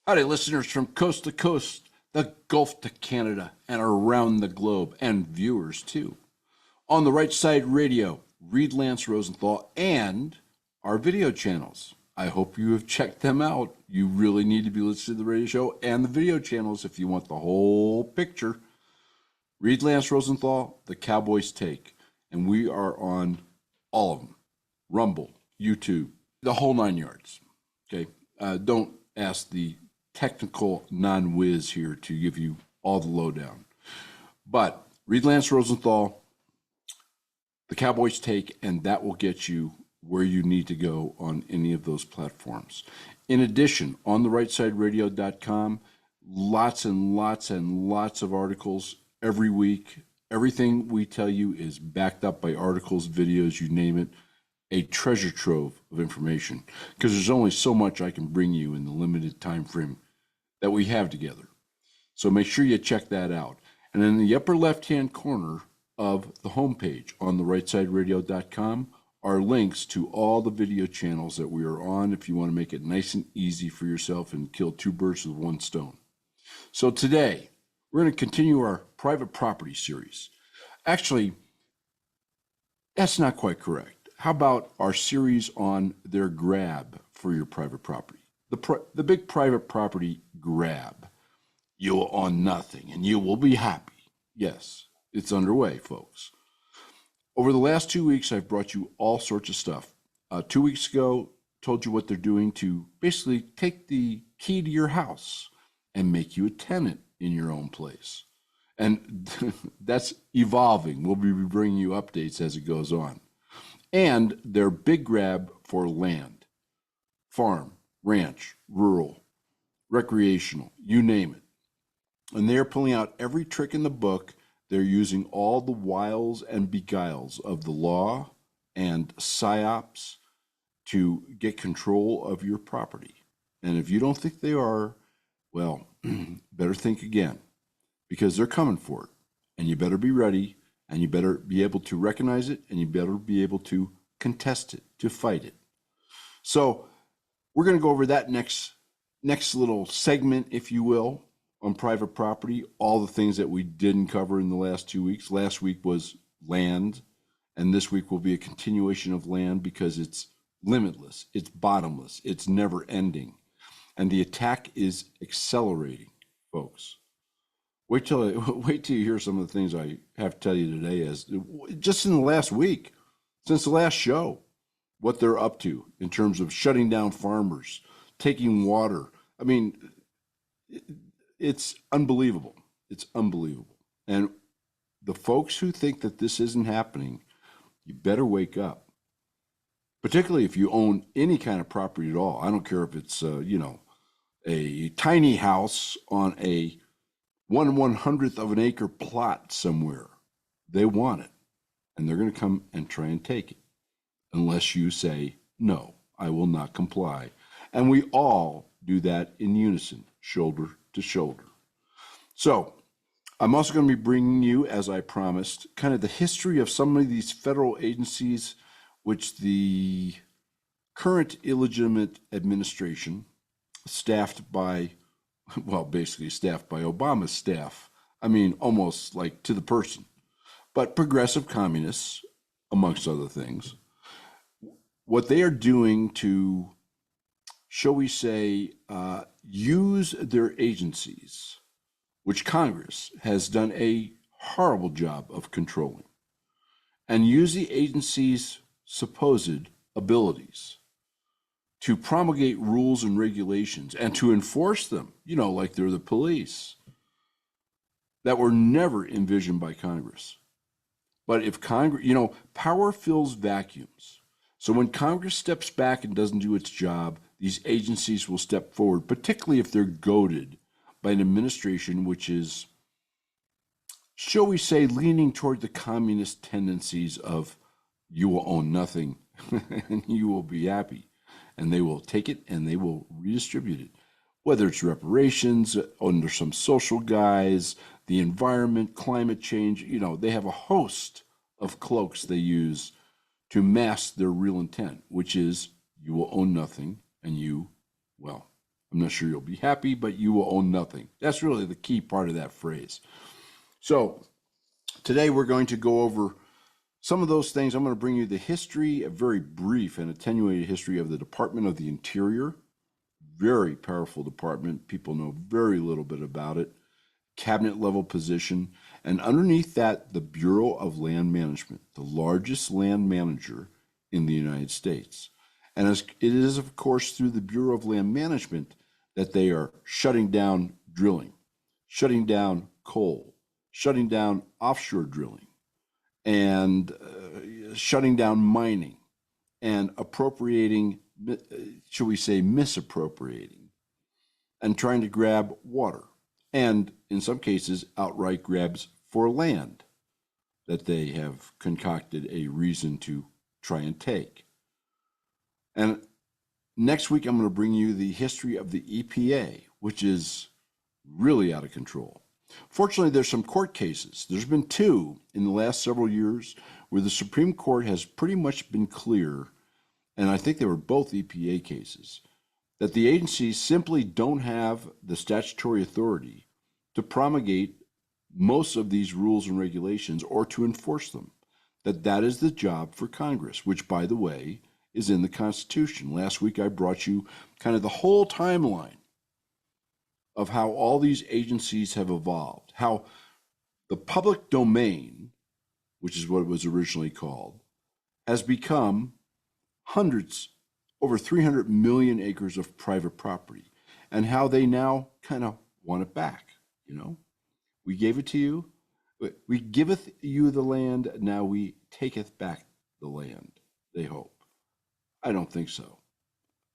Howdy, listeners from coast to coast, the Gulf to Canada, and around the globe, and viewers too. On the Right Side Radio, Reed Lance Rosenthal, and our video channels. I hope you have checked them out. You really need to be listening to the radio show and the video channels if you want the whole picture. Reed Lance Rosenthal, The Cowboys Take, and we are on all of them. Rumble, YouTube, the whole 9 yards. Okay, don't ask the technical non-whiz here to give you all the lowdown. But Reed Lance Rosenthal, The Cowboys Take, and that will get you where you need to go on any of those platforms. In addition, on the rightsideradio.com, lots and lots and lots of articles every week. Everything we tell you is backed up by articles, videos, you name it. A treasure trove of information, because there's only so much I can bring you in the limited time frame that we have together. So make sure you check that out. And in the upper left-hand corner of the homepage on the rightsideradio.com are links to all the video channels that we are on if you want to make it nice and easy for yourself and kill two birds with one stone. So today, we're going to continue our private property series. Actually, that's not quite correct. How about our series on their grab for your private property? The big private property grab. You will own nothing and you will be happy. Yes, it's underway, folks. Over the last 2 weeks, I've brought you all sorts of stuff. 2 weeks ago, told you what they're doing to basically take the key to your house and make you a tenant in your own place. And that's evolving. We'll be bringing you updates as it goes on. And their big grab for land, farm, ranch, rural, recreational, you name it. And they're pulling out every trick in the book. They're using all the wiles and beguiles of the law and psyops to get control of your property. And if you don't think they are, well, better think again, because they're coming for it. And you better be ready. And you better be able to recognize it, and you better be able to contest it, to fight it. So we're going to go over that next little segment, if you will, on private property, all the things that we didn't cover in the last 2 weeks. Last week was land, and this week will be a continuation of land because it's limitless, it's bottomless, it's never ending, and the attack is accelerating, folks. Wait till you hear some of the things I have to tell you today. As just in the last week, since the last show, what they're up to in terms of shutting down farmers, taking water. I mean, it's unbelievable. It's unbelievable. And the folks who think that this isn't happening, you better wake up. Particularly if you own any kind of property at all. I don't care if it's a tiny house on a 1/100th of an acre plot somewhere. They want it, and they're going to come and try and take it unless you say, no, I will not comply. And we all do that in unison, shoulder to shoulder. So I'm also going to be bringing you, as I promised, kind of the history of some of these federal agencies which the current illegitimate administration, staffed by Obama's staff. I mean, almost like to the person, but progressive communists, amongst other things, what they are doing to, shall we say, use their agencies, which Congress has done a horrible job of controlling, and use the agencies' supposed abilities to promulgate rules and regulations and to enforce them, like they're the police, that were never envisioned by Congress. But if Congress, power fills vacuums. So when Congress steps back and doesn't do its job, these agencies will step forward, particularly if they're goaded by an administration which is, shall we say, leaning toward the communist tendencies of you will own nothing and you will be happy. And they will take it and they will redistribute it, whether it's reparations under some social guise, the environment, climate change. They have a host of cloaks they use to mask their real intent, which is you will own nothing and you, well, I'm not sure you'll be happy, but you will own nothing. That's really the key part of that phrase. So today we're going to go over some of those things. I'm going to bring you the history, a very brief and attenuated history of the Department of the Interior. Very powerful department. People know very little bit about it. Cabinet level position. And underneath that, the Bureau of Land Management, the largest land manager in the United States. And it is, of course, through the Bureau of Land Management that they are shutting down drilling, shutting down coal, shutting down offshore drilling, and shutting down mining, and appropriating, shall we say, misappropriating, and trying to grab water, and in some cases, outright grabs for land that they have concocted a reason to try and take. And next week, I'm going to bring you the history of the EPA, which is really out of control. Fortunately, there's some court cases. There's been two in the last several years where the Supreme Court has pretty much been clear, and I think they were both EPA cases, that the agencies simply don't have the statutory authority to promulgate most of these rules and regulations or to enforce them. That is the job for Congress, which, by the way, is in the Constitution. Last week, I brought you kind of the whole timeline of how all these agencies have evolved, how the public domain, which is what it was originally called, has become hundreds, over 300 million acres of private property, and how they now kind of want it back. You know, we gave it to you, we giveth you the land, now we taketh back the land, they hope. I don't think so.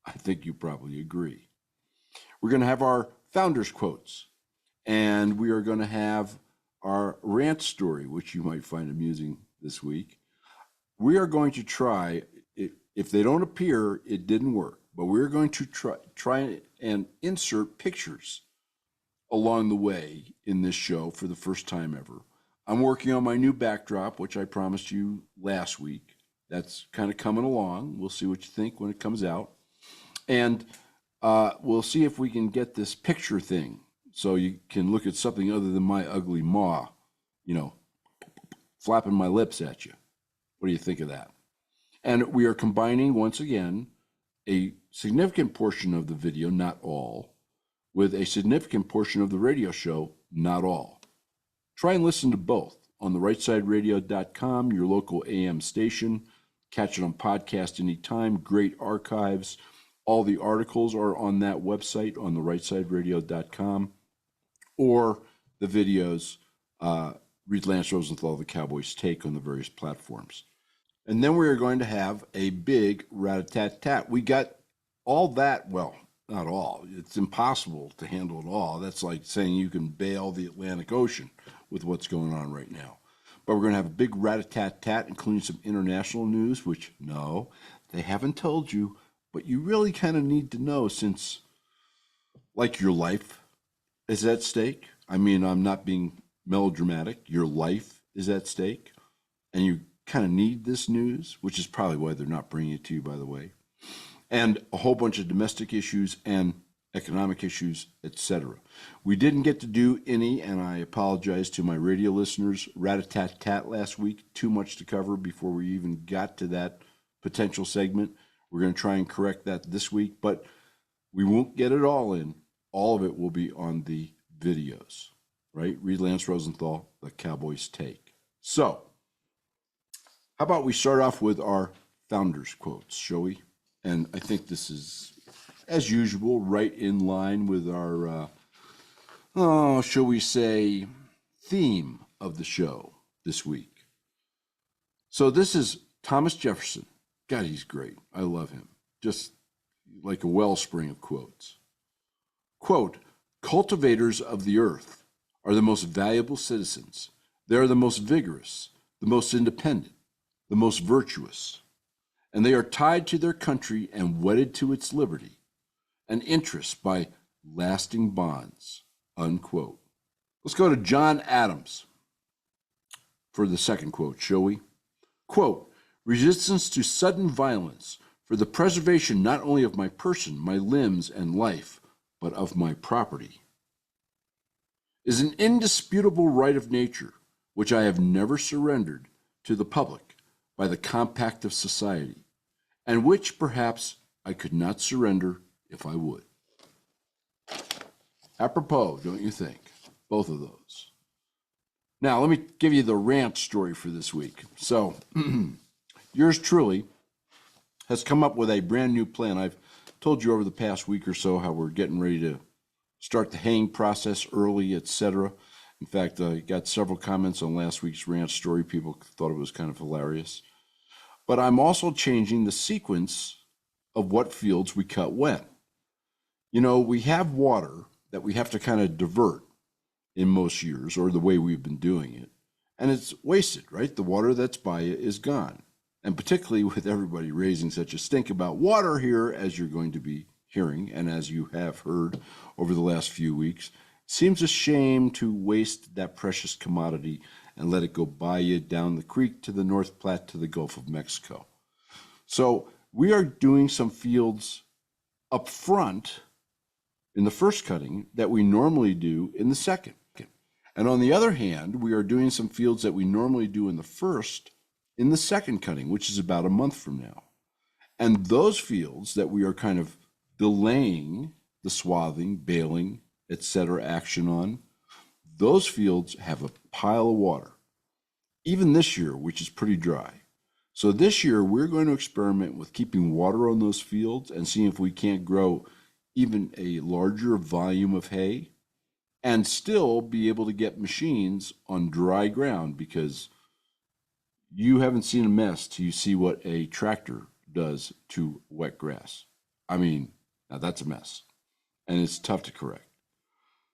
I think you probably agree. We're going to have our founders quotes, and we are going to have our rant story, which you might find amusing this week. We are going to try, if they don't appear, it didn't work, but we're going to try and insert pictures along the way in this show for the first time ever. I'm working on my new backdrop, which I promised you last week. That's kind of coming along. We'll see what you think when it comes out. And we'll see if we can get this picture thing so you can look at something other than my ugly maw, you know, flapping my lips at you. What do you think of that? And we are combining, once again, a significant portion of the video, not all, with a significant portion of the radio show, not all. Try and listen to both on the rightsideradio.com, your local AM station. Catch it on podcast anytime. Great archives. All the articles are on that website on the rightsideradio.com, or the videos, read Lance Rosenthal, The Cowboy's Take, on the various platforms. And then we are going to have a big rat-a-tat-tat. We got all that, well, not all. It's impossible to handle it all. That's like saying you can bail the Atlantic Ocean with what's going on right now. But we're going to have a big rat-a-tat-tat, including some international news, which, no, they haven't told you, but you really kind of need to know, since, like, your life is at stake. I mean, I'm not being melodramatic. Your life is at stake, and you kind of need this news, which is probably why they're not bringing it to you, by the way, and a whole bunch of domestic issues and economic issues, etc. We didn't get to do any, and I apologize to my radio listeners, rat-a-tat-tat last week. Too much to cover before we even got to that potential segment. We're going to try and correct that this week, but we won't get it all in. All of it will be on the videos, right? Read Lance Rosenthal, The Cowboy's Take. So, how about we start off with our founders quotes, shall we? And I think this is, as usual, right in line with our, shall we say, theme of the show this week. So this is Thomas Jefferson. God, he's great. I love him. Just like a wellspring of quotes. Quote, "Cultivators of the earth are the most valuable citizens. They are the most vigorous, the most independent, the most virtuous, and they are tied to their country and wedded to its liberty and interests by lasting bonds," unquote. Let's go to John Adams for the second quote, shall we? Quote, "Resistance to sudden violence for the preservation not only of my person, my limbs, and life," but of my property, is an indisputable right of nature which I have never surrendered to the public by the compact of society, and which perhaps I could not surrender if I would. Apropos, don't you think? Both of those. Now, let me give you the rant story for this week. So, yours truly has come up with a brand new plan. I've told you over the past week or so how we're getting ready to start the haying process early, etc. In fact, I got several comments on last week's rant story. People thought it was kind of hilarious. But I'm also changing the sequence of what fields we cut when. You know, we have water that we have to kind of divert in most years, or the way we've been doing it, and it's wasted, right? The water that's by it is gone. And particularly with everybody raising such a stink about water here, as you're going to be hearing, and as you have heard over the last few weeks, it seems a shame to waste that precious commodity and let it go by you down the creek to the North Platte to the Gulf of Mexico. So we are doing some fields up front in the first cutting that we normally do in the second. And on the other hand, we are doing some fields that we normally do in the first in the second cutting, which is about a month from now. And those fields that we are kind of delaying the swathing, baling, etc. action on, those fields have a pile of water, even this year, which is pretty dry. So this year, we're going to experiment with keeping water on those fields and see if we can't grow even a larger volume of hay and still be able to get machines on dry ground, because you haven't seen a mess till you see what a tractor does to wet grass. I mean, now that's a mess, and it's tough to correct.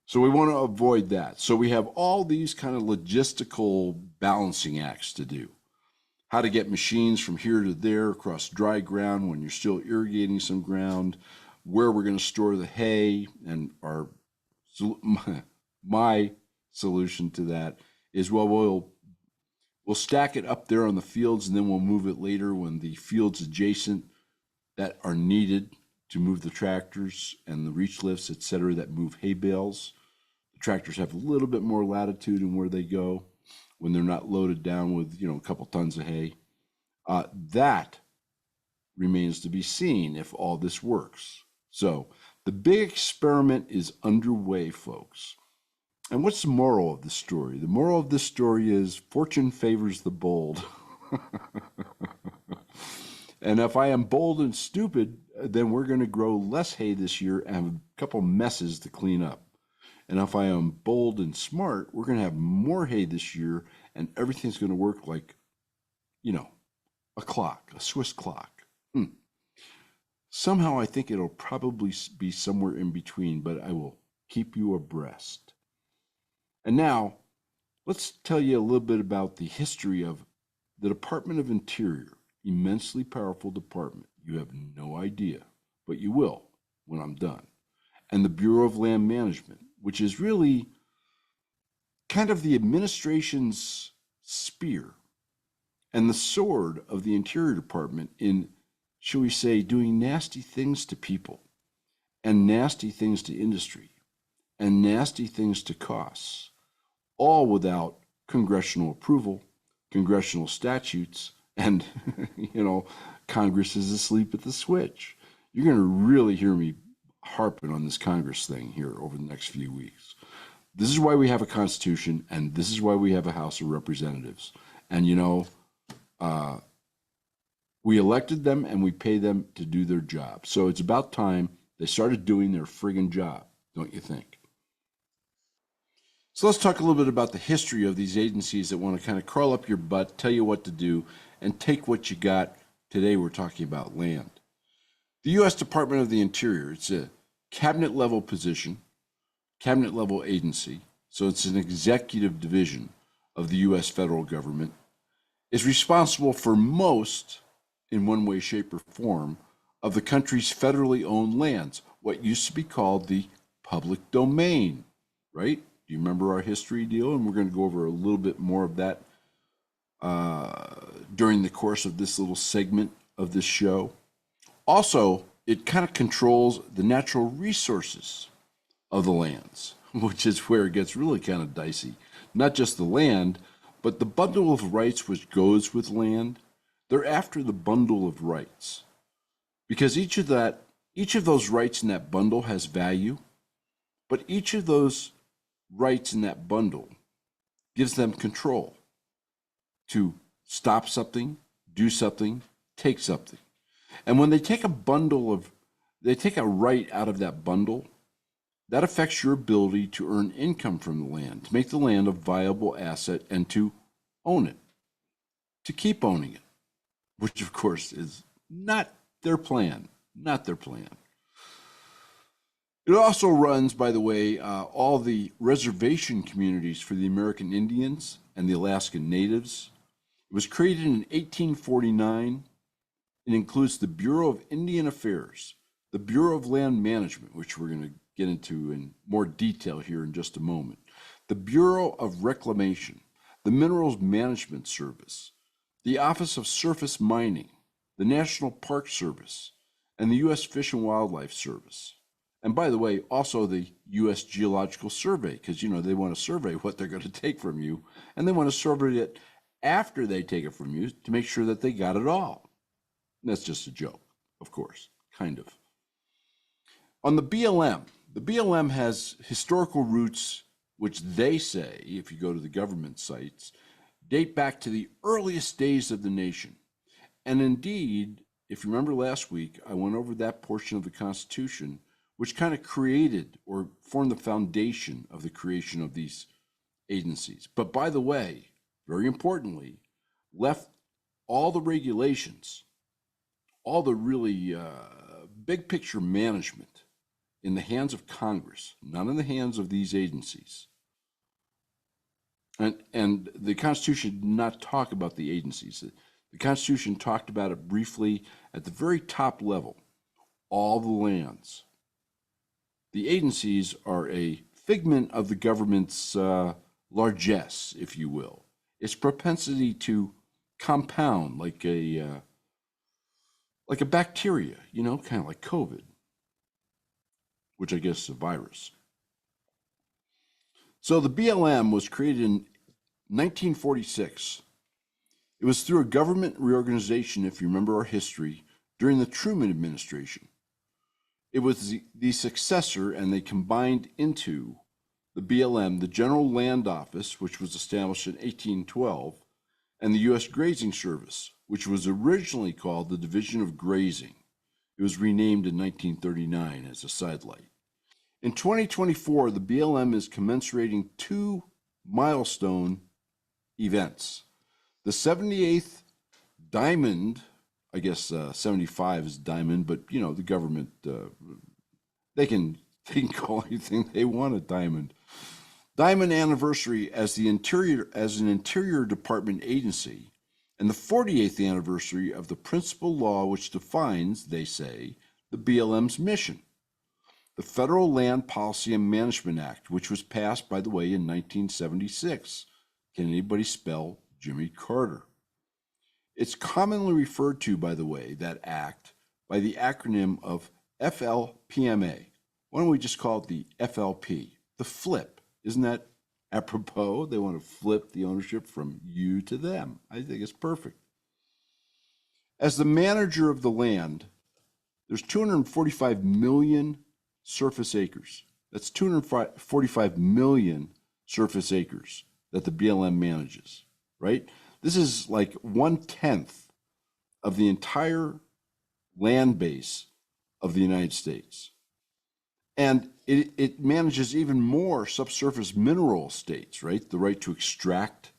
So we want to avoid that. So we have all these kind of logistical balancing acts to do. How to get machines from here to there across dry ground when you're still irrigating some ground, where we're going to store the hay, and my solution to that is, well, we'll stack it up there on the fields, and then we'll move it later when the fields adjacent that are needed to move the tractors and the reach lifts, et cetera, that move hay bales. The tractors have a little bit more latitude in where they go when they're not loaded down with, a couple tons of hay. That remains to be seen if all this works. So the big experiment is underway, folks. And what's the moral of this story? The moral of this story is fortune favors the bold. And if I am bold and stupid, then we're going to grow less hay this year and have a couple messes to clean up. And if I am bold and smart, we're going to have more hay this year, and everything's going to work like, a clock, a Swiss clock. Somehow I think it'll probably be somewhere in between, but I will keep you abreast. And now, let's tell you a little bit about the history of the Department of Interior, immensely powerful department. You have no idea, but you will when I'm done. And the Bureau of Land Management, which is really kind of the administration's spear and the sword of the Interior Department in, shall we say, doing nasty things to people and nasty things to industry and nasty things to costs, all without congressional approval, congressional statutes, and, Congress is asleep at the switch. You're going to really hear me harping on this Congress thing here over the next few weeks. This is why we have a Constitution, and this is why we have a House of Representatives. And, we elected them and we pay them to do their job. So it's about time they started doing their friggin' job, don't you think? So let's talk a little bit about the history of these agencies that want to kind of crawl up your butt, tell you what to do, and take what you got. Today we're talking about land. The U.S. Department of the Interior, it's a cabinet level position, cabinet level agency, so it's an executive division of the U.S. federal government, is responsible for most, in one way, shape, or form, of the country's federally owned lands, what used to be called the public domain, right? Do you remember our history deal? And we're going to go over a little bit more of that during the course of this little segment of this show. Also, it kind of controls the natural resources of the lands, which is where it gets really kind of dicey. Not just the land, but the bundle of rights which goes with land. They're after the bundle of rights because each of those rights in that bundle has value, but each of those rights in that bundle gives them control to stop something, do something, take something. And when they take they take a right out of that bundle, that affects your ability to earn income from the land, to make the land a viable asset and to own it, to keep owning it, which of course is not their plan, not their plan. It also runs, by the way, all the reservation communities for the American Indians and the Alaskan Natives. It was created in 1849. It includes the Bureau of Indian Affairs, the Bureau of Land Management, which we're going to get into in more detail here in just a moment, the Bureau of Reclamation, the Minerals Management Service, the Office of Surface Mining, the National Park Service, and the U.S. Fish and Wildlife Service. And by the way, also the U.S. Geological Survey, because, they want to survey what they're going to take from you, and they want to survey it after they take it from you to make sure that they got it all. And that's just a joke, of course, kind of. On the BLM has historical roots, which they say, if you go to the government sites, date back to the earliest days of the nation. And indeed, if you remember last week, I went over that portion of the Constitution, which kind of created or formed the foundation of the creation of these agencies. But by the way, very importantly, left all the regulations, all the really big picture management in the hands of Congress, not in the hands of these agencies. And the Constitution did not talk about the agencies. The Constitution talked about it briefly at the very top level, all the lands. The agencies are a figment of the government's largesse, if you will. Its propensity to compound like a bacteria, kind of like COVID, which I guess is a virus. So the BLM was created in 1946. It was through a government reorganization, if you remember our history, during the Truman administration. It was the successor, and they combined into the BLM, the General Land Office, which was established in 1812, and the U.S. Grazing Service, which was originally called the Division of Grazing. It was renamed in 1939 as a sidelight. In 2024, the BLM is commencerating two milestone events. The 78th Diamond, I guess 75 is Diamond, but the government, they can call anything they want a diamond. Diamond anniversary as an Interior Department agency, and the 48th anniversary of the principal law which defines, they say, the BLM's mission, the Federal Land Policy and Management Act, which was passed, by the way, in 1976. Can anybody spell Jimmy Carter? It's commonly referred to, by the way, that act, by the acronym of FLPMA. Why don't we just call it the FLP, the flip? Isn't that apropos? They want to flip the ownership from you to them. I think it's perfect. As the manager of the land, there's 245 million surface acres. That's 245 million surface acres that the BLM manages, right? This is like 1/10 of the entire land base of the United States. And it manages even more subsurface mineral estates, right? The right to extract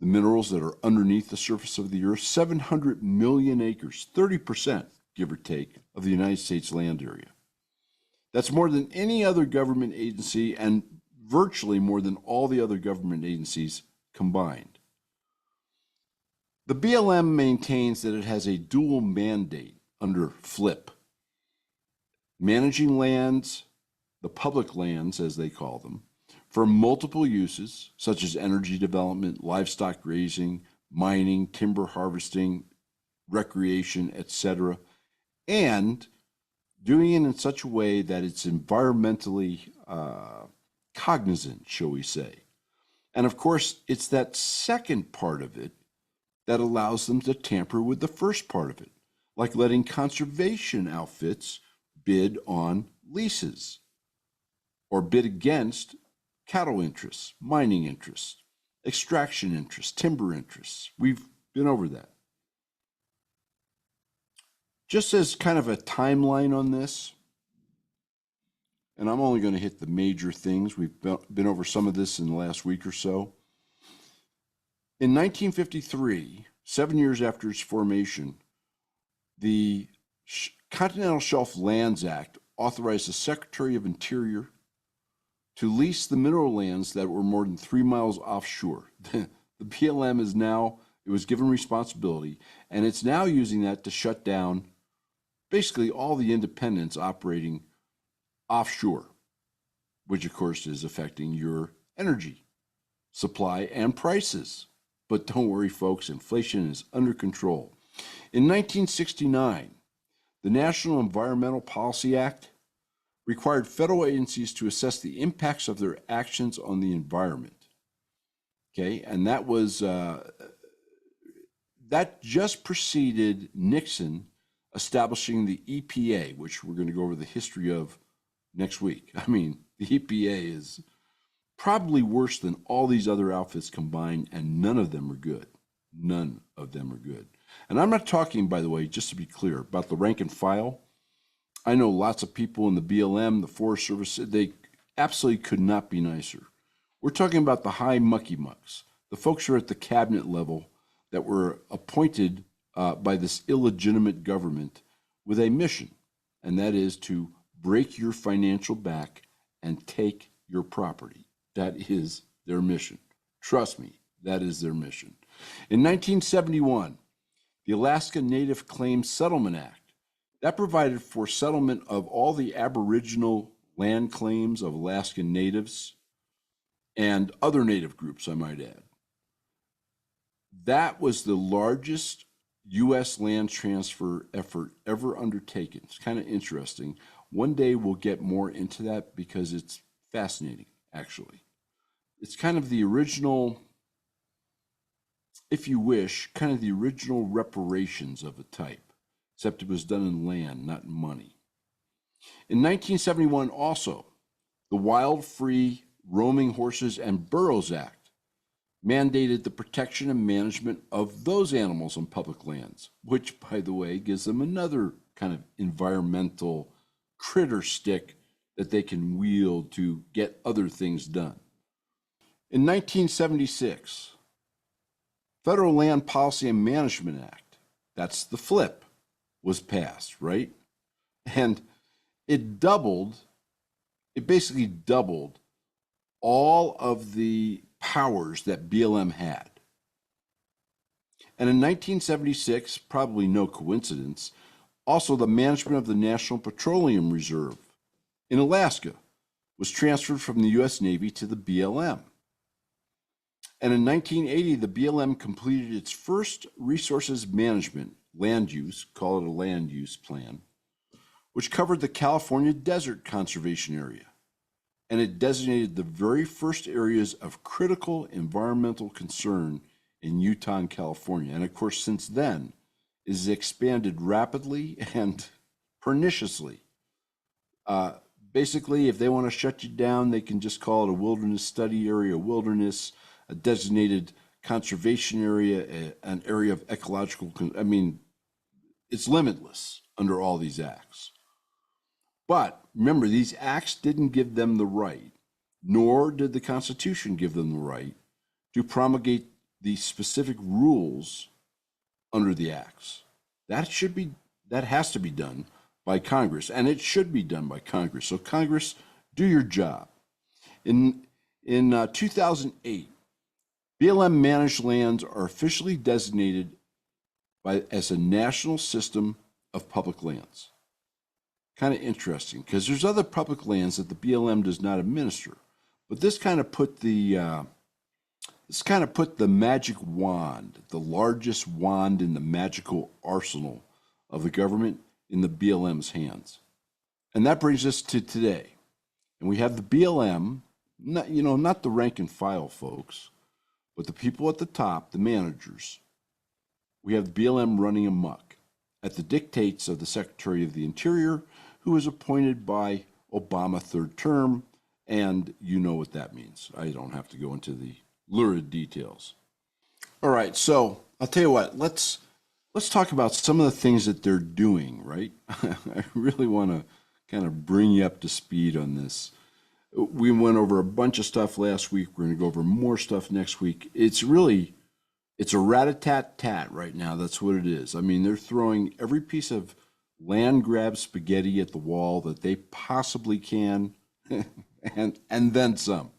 the minerals that are underneath the surface of the earth. 700 million acres, 30%, give or take, of the United States land area. That's more than any other government agency and virtually more than all the other government agencies combined. The BLM maintains that it has a dual mandate under FLIP, managing lands, the public lands as they call them, for multiple uses such as energy development, livestock grazing, mining, timber harvesting, recreation, etc., and doing it in such a way that it's environmentally cognizant, shall we say. And of course, it's that second part of it that allows them to tamper with the first part of it, like letting conservation outfits bid on leases or bid against cattle interests, mining interests, extraction interests, timber interests. We've been over that. Just as kind of a timeline on this, and I'm only going to hit the major things. We've been over some of this in the last week or so. In 1953, 7 years after its formation, the Continental Shelf Lands Act authorized the Secretary of Interior to lease the mineral lands that were more than 3 miles offshore. The BLM is now, it was given responsibility, and it's now using that to shut down basically all the independents operating offshore, which of course is affecting your energy supply and prices. But don't worry, folks, inflation is under control. In 1969, the National Environmental Policy Act required federal agencies to assess the impacts of their actions on the environment. Okay, and that was that just preceded Nixon establishing the EPA, which we're going to go over the history of next week. I mean, the EPA is probably worse than all these other outfits combined, and none of them are good. None of them are good. And I'm not talking, by the way, just to be clear, about the rank and file. I know lots of people in the BLM, the Forest Service, they absolutely could not be nicer. We're talking about the high mucky mucks, the folks who are at the cabinet level that were appointed by this illegitimate government with a mission, and that is to break your financial back and take your property. That is their mission. Trust me, that is their mission. In 1971, the Alaska Native Claims Settlement Act, that provided for settlement of all the Aboriginal land claims of Alaskan natives and other native groups, I might add. That was the largest U.S. land transfer effort ever undertaken. It's kind of interesting. One day we'll get more into that because it's fascinating, actually. It's kind of the original, if you wish, kind of the original reparations of a type, except it was done in land, not in money. In 1971 also, the Wild Free Roaming Horses and Burros Act mandated the protection and management of those animals on public lands, which, by the way, gives them another kind of environmental critter stick that they can wield to get other things done. In 1976, Federal Land Policy and Management Act, that's the flip, was passed, right? And it basically doubled all of the powers that BLM had. And in 1976, probably no coincidence, also the management of the National Petroleum Reserve in Alaska was transferred from the U.S. Navy to the BLM. And in 1980, the BLM completed its first resources management land use, call it a land use plan, which covered the California Desert Conservation Area. And it designated the very first areas of critical environmental concern in Utah and California. And of course, since then, it has expanded rapidly and perniciously. Basically, if they want to shut you down, they can just call it a wilderness study area, wilderness, a designated conservation area, an area of ecological, I mean, it's limitless under all these acts. But remember, these acts didn't give them the right, nor did the Constitution give them the right to promulgate the specific rules under the acts. That has to be done by Congress, and it should be done by Congress. So Congress, do your job. In 2008, BLM managed lands are officially designated as a national system of public lands. Kind of interesting, because there's other public lands that the BLM does not administer, but this kind of put the magic wand, the largest wand in the magical arsenal of the government, in the BLM's hands. And that brings us to today. And we have the BLM, not the rank and file folks, but the people at the top, the managers. We have the BLM running amok at the dictates of the Secretary of the Interior, who was appointed by Obama third term, and you know what that means. I don't have to go into the lurid details. All right, so I'll tell you what, let's talk about some of the things that they're doing, right? I really want to kind of bring you up to speed on this. We went over a bunch of stuff last week. We're going to go over more stuff next week. It's a rat-a-tat-tat right now. That's what it is. I mean, they're throwing every piece of land grab spaghetti at the wall that they possibly can, and then some.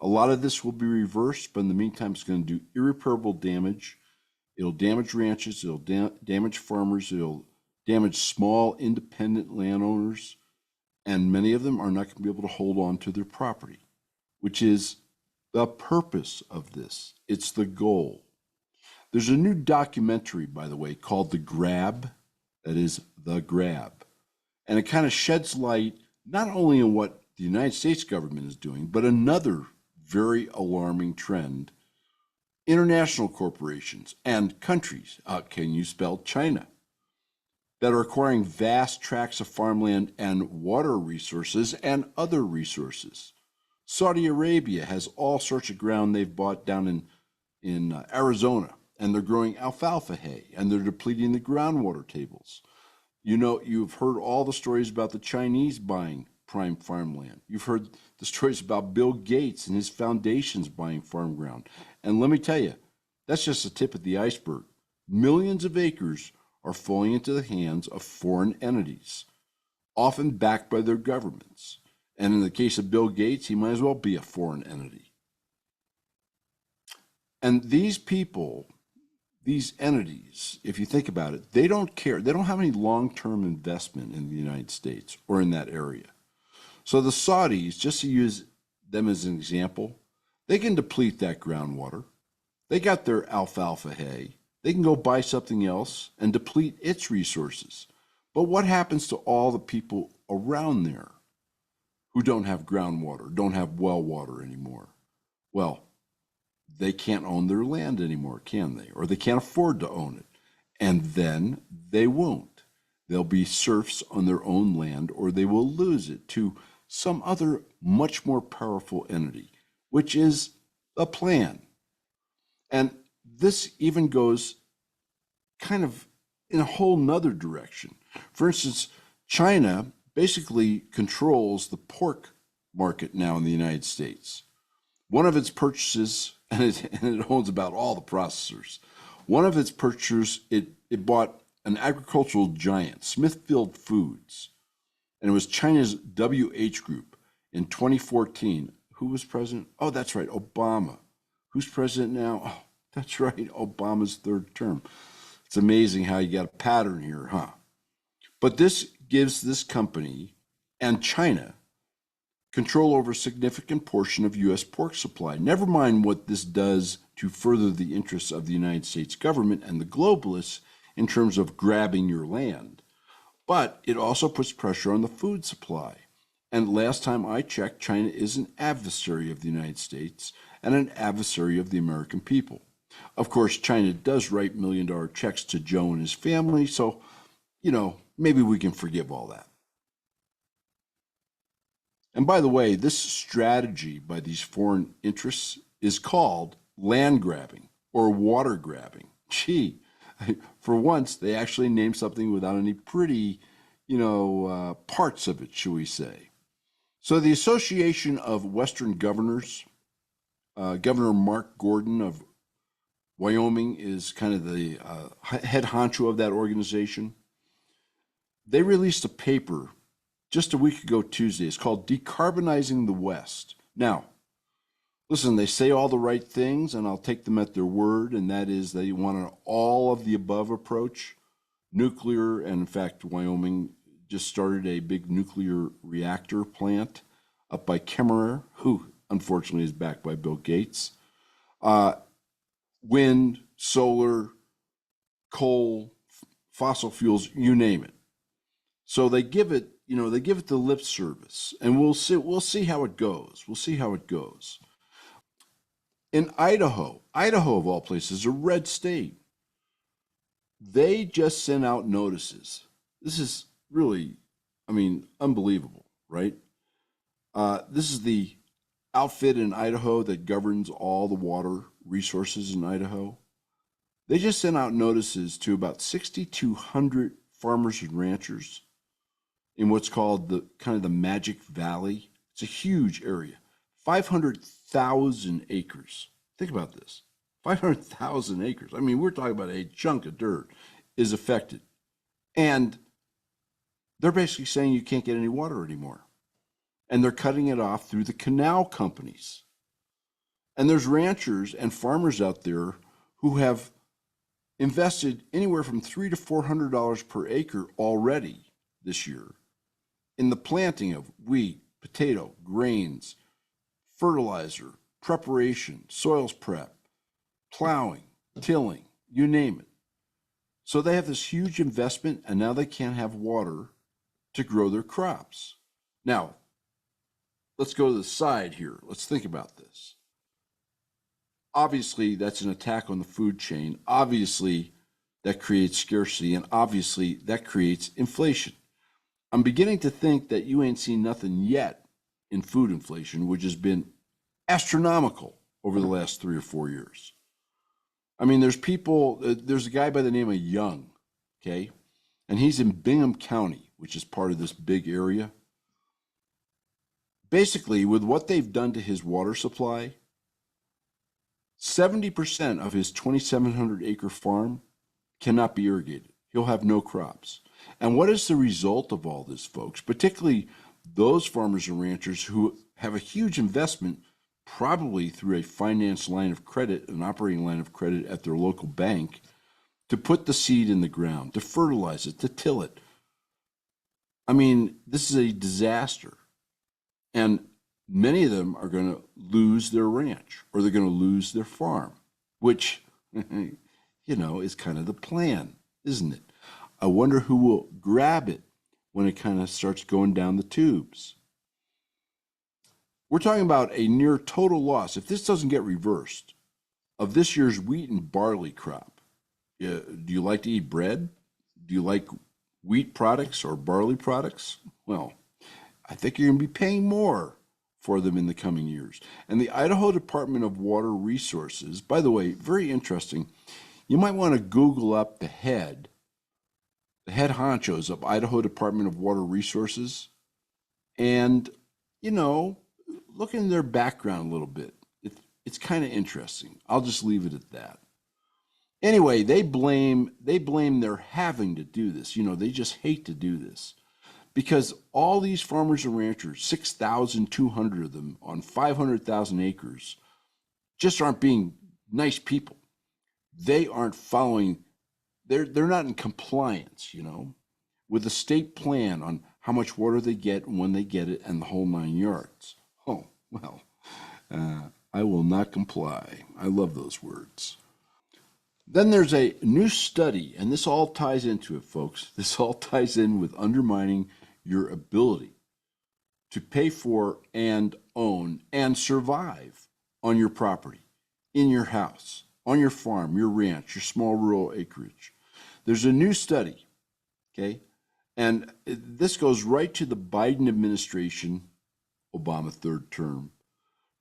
A lot of this will be reversed, but in the meantime, it's going to do irreparable damage. It'll damage ranches, it'll damage farmers, it'll damage small independent landowners, and many of them are not going to be able to hold on to their property, which is the purpose of this. It's the goal. There's a new documentary, by the way, called The Grab, that is The Grab, and it kind of sheds light not only on what the United States government is doing, but another very alarming trend. International corporations and countries, can you spell China, that are acquiring vast tracts of farmland and water resources and other resources. Saudi Arabia has all sorts of ground they've bought down in Arizona, and they're growing alfalfa hay, and they're depleting the groundwater tables. You've heard all the stories about the Chinese buying prime farmland. You've heard the stories about Bill Gates and his foundations buying farm ground. And let me tell you, that's just the tip of the iceberg. Millions of acres are falling into the hands of foreign entities, often backed by their governments. And in the case of Bill Gates, he might as well be a foreign entity. And these people, these entities, if you think about it, they don't care. They don't have any long-term investment in the United States or in that area. So the Saudis, just to use them as an example, they can deplete that groundwater. They got their alfalfa hay. They can go buy something else and deplete its resources. But what happens to all the people around there who don't have groundwater, don't have well water anymore? Well, they can't own their land anymore, can they? Or they can't afford to own it. And then they won't. They'll be serfs on their own land, or they will lose it to some other much more powerful entity, which is a plan. And this even goes kind of in a whole nother direction. For instance, China basically controls the pork market now in the United States. One of its purchases, and it owns about all the processors, one of its purchasers, it bought an agricultural giant, Smithfield Foods, and it was China's WH Group in 2014. Who was president? Oh, that's right, Obama. Who's president now? Oh, that's right, Obama's third term. It's amazing how you got a pattern here, huh? But this gives this company and China control over a significant portion of U.S. pork supply. Never mind what this does to further the interests of the United States government and the globalists in terms of grabbing your land. But it also puts pressure on the food supply. And last time I checked, China is an adversary of the United States and an adversary of the American people. Of course, China does write million-dollar checks to Joe and his family, so, maybe we can forgive all that. And by the way, this strategy by these foreign interests is called land grabbing or water grabbing. Gee, for once, they actually named something without any pretty, parts of it, shall we say. So the Association of Western Governors, Governor Mark Gordon of Wyoming is kind of the head honcho of that organization. They released a paper just a week ago Tuesday. It's called Decarbonizing the West. Now, listen, they say all the right things, and I'll take them at their word, and that is they want an all of the above approach, nuclear, and in fact, Wyoming just started a big nuclear reactor plant up by Kemmerer, who unfortunately is backed by Bill Gates. Wind, solar, coal, fossil fuels, you name it. So they give it they give it the lip service, and we'll see how it goes. We'll see how it goes. In Idaho of all places, a red state, they just sent out notices. This is really, unbelievable, right? This is the outfit in Idaho that governs all the water resources in Idaho. They just sent out notices to about 6,200 farmers and ranchers in what's called the Magic Valley. It's a huge area, 500,000 acres. Think about this, 500,000 acres. We're talking about a chunk of dirt is affected. And they're basically saying you can't get any water anymore. And they're cutting it off through the canal companies. And there's ranchers and farmers out there who have invested anywhere from $300 to $400 per acre already this year in the planting of wheat, potato, grains, fertilizer, preparation, soils prep, plowing, tilling, you name it. So they have this huge investment, and now they can't have water to grow their crops. Now, let's go to the side here. Let's think about this. Obviously, that's an attack on the food chain. Obviously, that creates scarcity, and obviously, that creates inflation. I'm beginning to think that you ain't seen nothing yet in food inflation, which has been astronomical over the last 3 or 4 years. There's a guy by the name of Young, okay? And he's in Bingham County, which is part of this big area. Basically, with what they've done to his water supply, 70% of his 2,700 acre farm cannot be irrigated. He'll have no crops. And what is the result of all this, folks? Particularly those farmers and ranchers who have a huge investment, probably through a finance line of credit, an operating line of credit at their local bank, to put the seed in the ground, to fertilize it, to till it. This is a disaster. And many of them are going to lose their ranch, or they're going to lose their farm, which, is kind of the plan, isn't it? I wonder who will grab it when it kind of starts going down the tubes. We're talking about a near total loss, if this doesn't get reversed, of this year's wheat and barley crop. Do you like to eat bread? Do you like wheat products or barley products? Well, I think you're going to be paying more for them in the coming years. And the Idaho Department of Water Resources, by the way, very interesting. You might want to Google up the head honchos of Idaho Department of Water Resources, and, look into their background a little bit. It's kind of interesting. I'll just leave it at that. Anyway, they blame their having to do this. They just hate to do this because all these farmers and ranchers, 6,200 of them on 500,000 acres, just aren't being nice people. They aren't following. They're not in compliance, with the state plan on how much water they get and when they get it and the whole 9 yards. Oh, well, I will not comply. I love those words. Then there's a new study, and this all ties into it, folks. This all ties in with undermining your ability to pay for and own and survive on your property, in your house, on your farm, your ranch, your small rural acreage. There's a new study, okay? And this goes right to the Biden administration, Obama third term,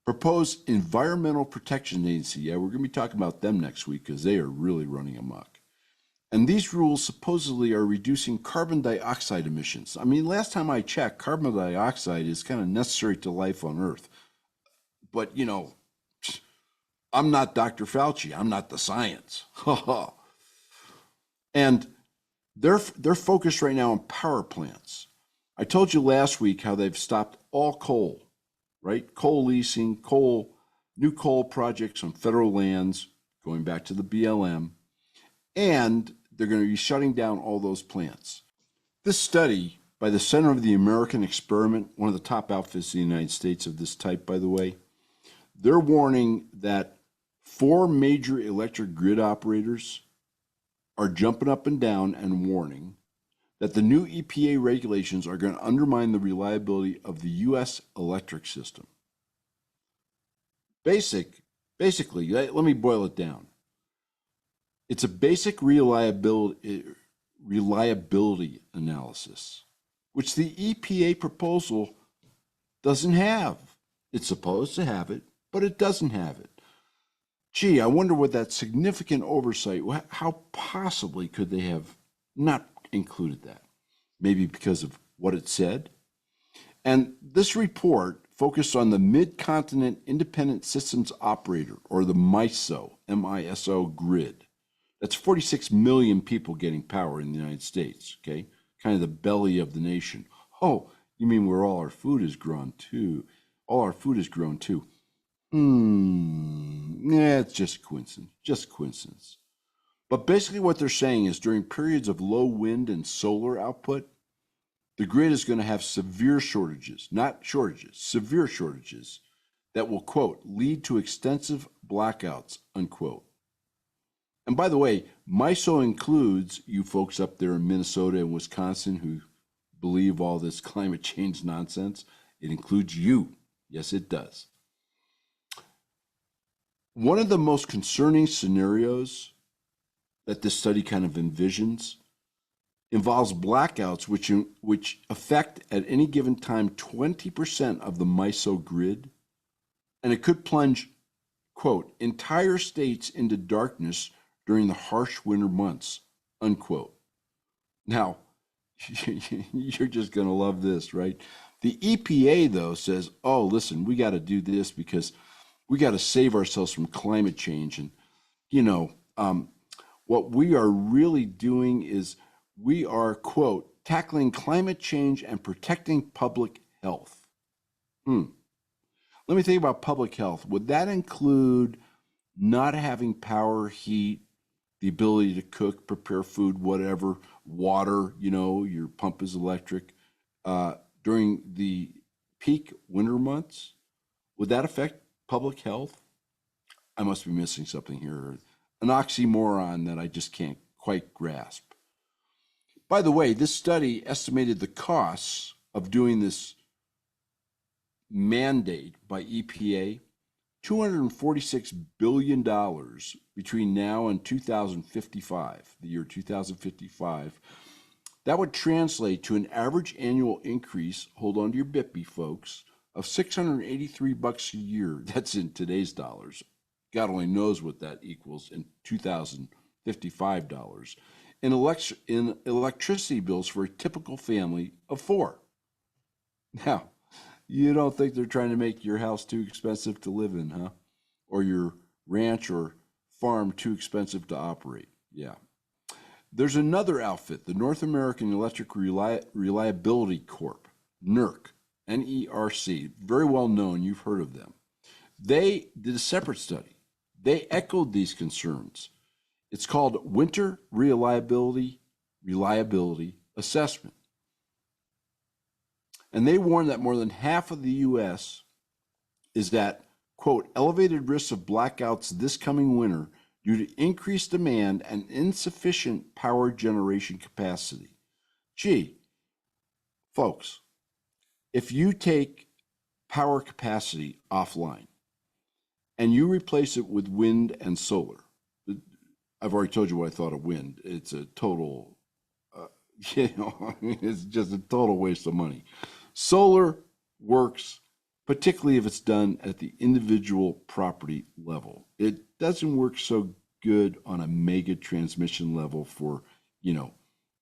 proposed Environmental Protection Agency. Yeah, we're going to be talking about them next week because they are really running amok. And these rules supposedly are reducing carbon dioxide emissions. Last time I checked, carbon dioxide is kind of necessary to life on Earth. But, I'm not Dr. Fauci. I'm not the science. And they're focused right now on power plants. I told you last week how they've stopped all coal, right? Coal leasing, new coal projects on federal lands, going back to the BLM, and they're going to be shutting down all those plants. This study by the Center of the American Experiment, one of the top outfits in the United States of this type, by the way, they're warning that 4 major electric grid operators are jumping up and down and warning that the new EPA regulations are going to undermine the reliability of the U.S. electric system. Basically, let me boil it down. It's a basic reliability analysis, which the EPA proposal doesn't have. It's supposed to have it, but it doesn't have it. Gee, I wonder what that significant oversight, how possibly could they have not included that? Maybe because of what it said? And this report focused on the Mid-Continent Independent Systems Operator, or the MISO, M-I-S-O grid. That's 46 million people getting power in the United States, okay? Kind of the belly of the nation. Oh, you mean where all our food is grown too? All our food is grown too. Yeah, it's just coincidence. But basically what they're saying is during periods of low wind and solar output, the grid is going to have severe shortages, not shortages, severe shortages that will, quote, lead to extensive blackouts, unquote. And by the way, MISO includes you folks up there in Minnesota and Wisconsin who believe all this climate change nonsense. It includes you. Yes, it does. One of the most concerning scenarios that this study kind of envisions involves blackouts which affect at any given time 20% of the MISO grid, and it could plunge, quote, entire states into darkness during the harsh winter months, unquote. Now, you're just going to love this, right? The EPA, though, says, oh, listen, we got to do this because we got to save ourselves from climate change. And, what we are really doing is we are, quote, tackling climate change and protecting public health. Let me think about public health. Would that include not having power, heat, the ability to cook, prepare food, whatever, water, your pump is electric, during the peak winter months? Would that affect public health? I must be missing something here. An oxymoron that I just can't quite grasp. By the way, this study estimated the costs of doing this mandate by EPA, $246 billion between now and 2055, the year 2055. That would translate to an average annual increase, hold on to your bippy, folks, of $683 a year. That's in today's dollars. God only knows what that equals in 2055 dollars. In electricity bills for a typical family of four. Now, you don't think they're trying to make your house too expensive to live in, huh? Or your ranch or farm too expensive to operate? Yeah. There's another outfit, the North American Electric Reliability Corp, NERC, N-E-R-C, very well known, you've heard of them. They did a separate study. They echoed these concerns. It's called Winter Reliability Assessment. And they warn that more than half of the U.S. is at, quote, elevated risks of blackouts this coming winter due to increased demand and insufficient power generation capacity. Gee, folks, if you take power capacity offline and you replace it with wind and solar, I've already told you what I thought of wind. It's a total, it's just a total waste of money. Solar works, particularly if it's done at the individual property level. It doesn't work so good on a mega transmission level for,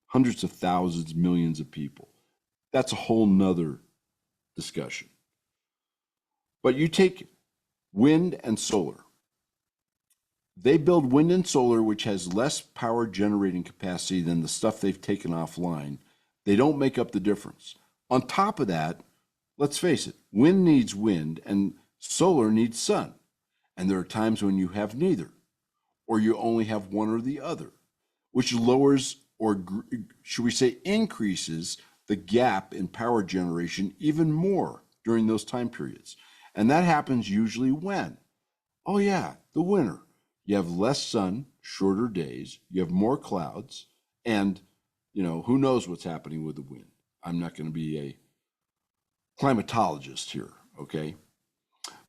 hundreds of thousands, millions of people. That's a whole nother discussion. But you take wind and solar. They build wind and solar, which has less power generating capacity than the stuff they've taken offline. They don't make up the difference. On top of that, let's face it, wind needs wind and solar needs sun. And there are times when you have neither, or you only have one or the other, which lowers, or should we say increases, the gap in power generation even more during those time periods. And that happens usually when? Oh yeah, the winter. You have less sun, shorter days, you have more clouds, and who knows what's happening with the wind. I'm not going to be a climatologist here, okay?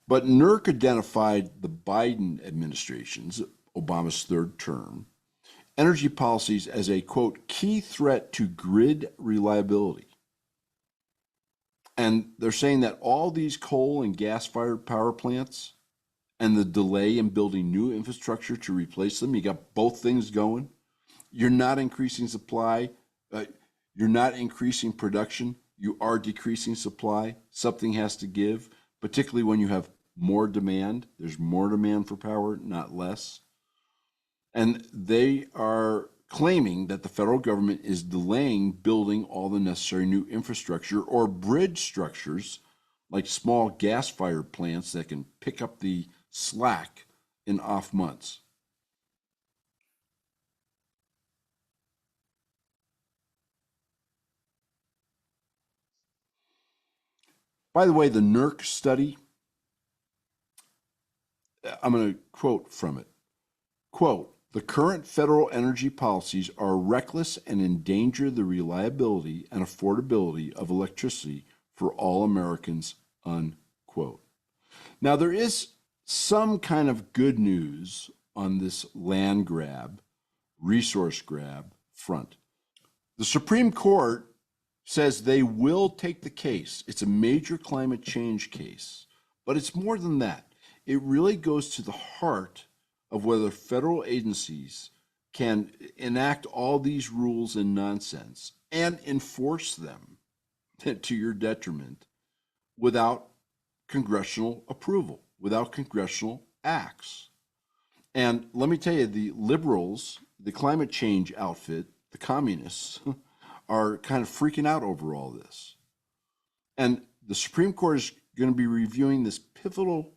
But NERC identified the Biden administration's, Obama's third term, energy policies as a, quote, key threat to grid reliability. And they're saying that all these coal and gas-fired power plants and the delay in building new infrastructure to replace them, you got both things going. You're not increasing supply. You're not increasing production. You are decreasing supply. Something has to give, particularly when you have more demand. There's more demand for power, not less. And they are claiming that the federal government is delaying building all the necessary new infrastructure or bridge structures like small gas-fired plants that can pick up the slack in off months. By the way, the NERC study, I'm going to quote from it. Quote, the current federal energy policies are reckless and endanger the reliability and affordability of electricity for all Americans, unquote. Now, there is some kind of good news on this land grab, resource grab front. The Supreme Court says they will take the case. It's a major climate change case, but it's more than that. It really goes to the heart of whether federal agencies can enact all these rules and nonsense and enforce them to your detriment without congressional approval, without congressional acts. And let me tell you, the liberals, the climate change outfit, the communists, are kind of freaking out over all this. And the Supreme Court is going to be reviewing this pivotal,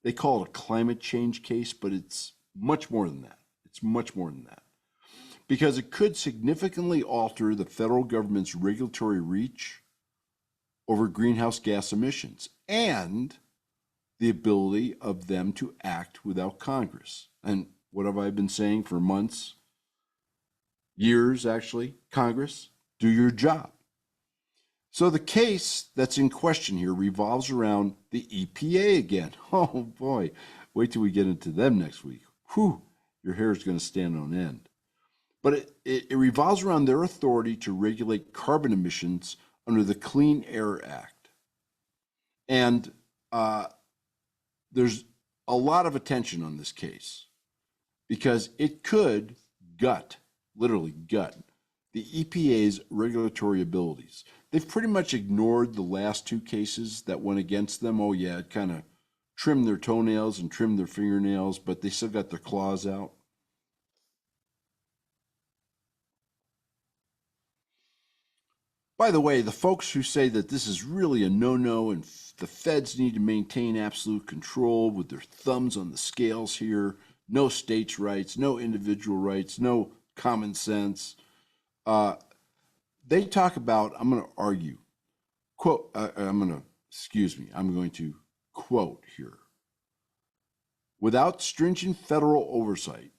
they call it a climate change case, but it's much more than that. It's much more than that. Because it could significantly alter the federal government's regulatory reach over greenhouse gas emissions and the ability of them to act without Congress. And what have I been saying for months, years actually? Congress, do your job. So the case that's in question here revolves around the EPA again. Oh boy, wait till we get into them next week. Whew, your hair is going to stand on end. But it revolves around their authority to regulate carbon emissions under the Clean Air Act. And there's a lot of attention on this case because it could literally gut, the EPA's regulatory abilities. They've pretty much ignored the last two cases that went against them. Oh yeah, it kind of trimmed their toenails and trimmed their fingernails, but they still got their claws out. By the way, the folks who say that this is really a no-no and the feds need to maintain absolute control with their thumbs on the scales here, no states' rights, no individual rights, no common sense, they talk about, I'm going to argue, quote, I'm going to quote here. Without stringent federal oversight,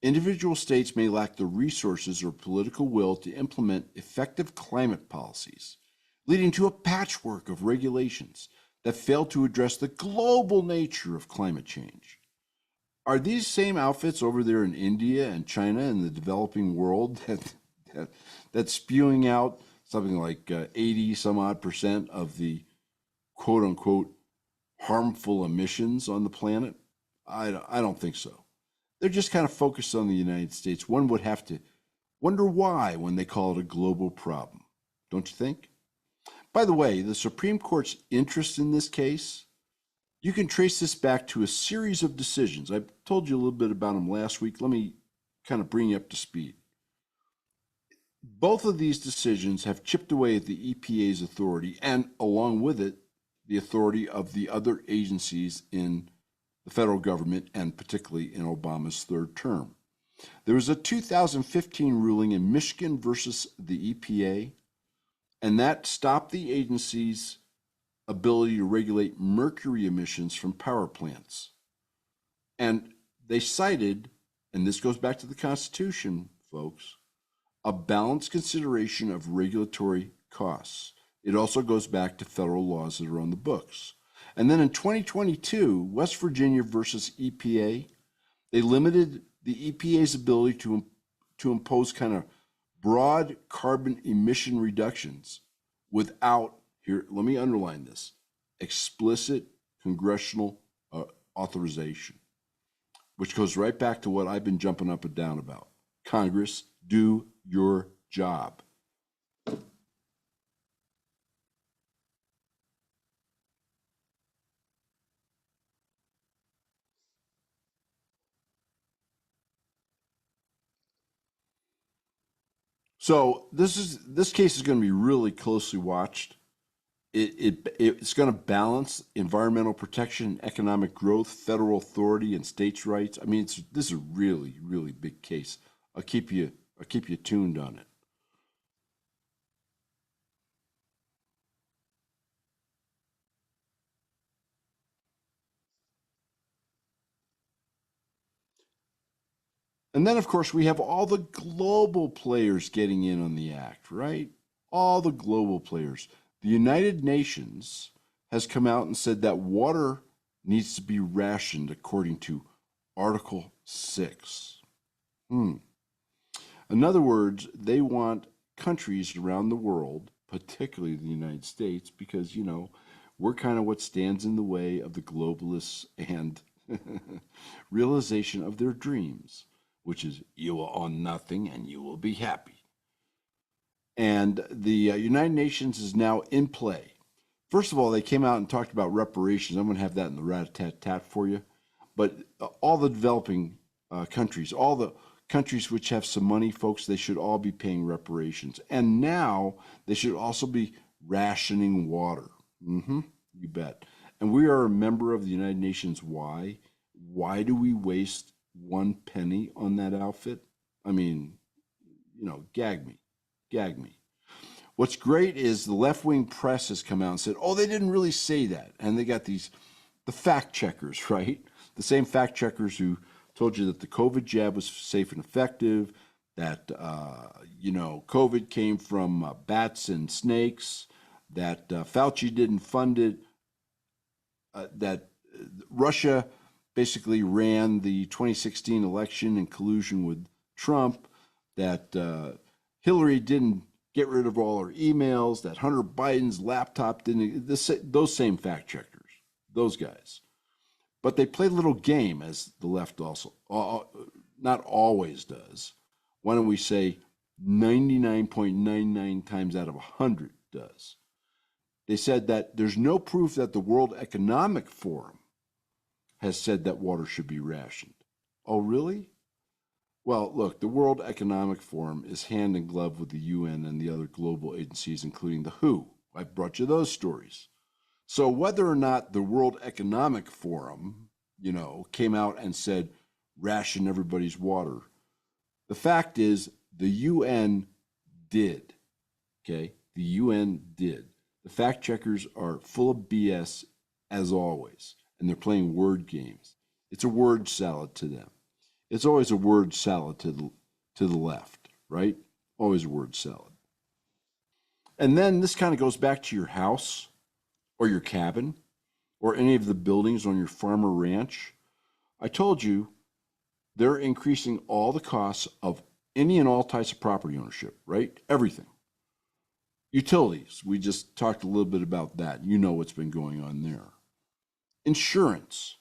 individual states may lack the resources or political will to implement effective climate policies, leading to a patchwork of regulations that fail to address the global nature of climate change. Are these same outfits over there in India and China and the developing world that's spewing out something like 80 some odd percent of the quote unquote harmful emissions on the planet? I don't think so. They're just kind of focused on the United States. One would have to wonder why when they call it a global problem, don't you think? By the way, the Supreme Court's interest in this case, you can trace this back to a series of decisions. I told you a little bit about them last week. Let me kind of bring you up to speed. Both of these decisions have chipped away at the EPA's authority and, along with it, the authority of the other agencies in the federal government and particularly in Obama's third term. There was a 2015 ruling in Michigan versus the EPA, and that stopped the agency's ability to regulate mercury emissions from power plants. And they cited, and this goes back to the Constitution, folks, a balanced consideration of regulatory costs. It also goes back to federal laws that are on the books. And then in 2022, West Virginia versus EPA, they limited the EPA's ability to impose kind of broad carbon emission reductions without, here, let me underline this, explicit congressional authorization, which goes right back to what I've been jumping up and down about. Congress, do your job. So this case is going to be really closely watched. It's going to balance environmental protection and economic growth, federal authority and states' rights. I mean, this is a really, really big case. I'll keep you tuned on it. And then, of course, we have all the global players getting in on the act, right? All the global players. The United Nations has come out and said that water needs to be rationed according to Article 6. Hmm. In other words, they want countries around the world, particularly the United States, because, we're kind of what stands in the way of the globalists and realization of their dreams, which is you will own nothing and you will be happy. And the United Nations is now in play. First of all, they came out and talked about reparations. I'm going to have that in the rat-a-tat-tat for you. But all the developing countries, all the countries which have some money, folks, they should all be paying reparations. And now they should also be rationing water. You bet. And we are a member of the United Nations. Why? Why do we waste one penny on that outfit? I mean, gag me, gag me. What's great is the left wing press has come out and said, oh, they didn't really say that. And they got the fact checkers, right? The same fact checkers who told you that the COVID jab was safe and effective, that, COVID came from bats and snakes, that Fauci didn't fund it, that Russia basically ran the 2016 election in collusion with Trump, that Hillary didn't get rid of all her emails, that Hunter Biden's laptop didn't, those same fact checkers, those guys. But they play a little game, as the left also, not always does. Why don't we say 99.99 times out of 100 does? They said that there's no proof that the World Economic Forum has said that water should be rationed. Oh, really? Well, look, the World Economic Forum is hand in glove with the UN and the other global agencies, including the WHO. I brought you those stories. So whether or not the World Economic Forum, came out and said, ration everybody's water, the fact is the UN did, okay? The UN did. The fact checkers are full of BS as always, and they're playing word games. It's a word salad to them. It's always a word salad to the left, right? Always a word salad. And then this kind of goes back to your house or your cabin or any of the buildings on your farm or ranch. I told you they're increasing all the costs of any and all types of property ownership, right? Everything. Utilities, we just talked a little bit about that. You know what's been going on there. Insurance,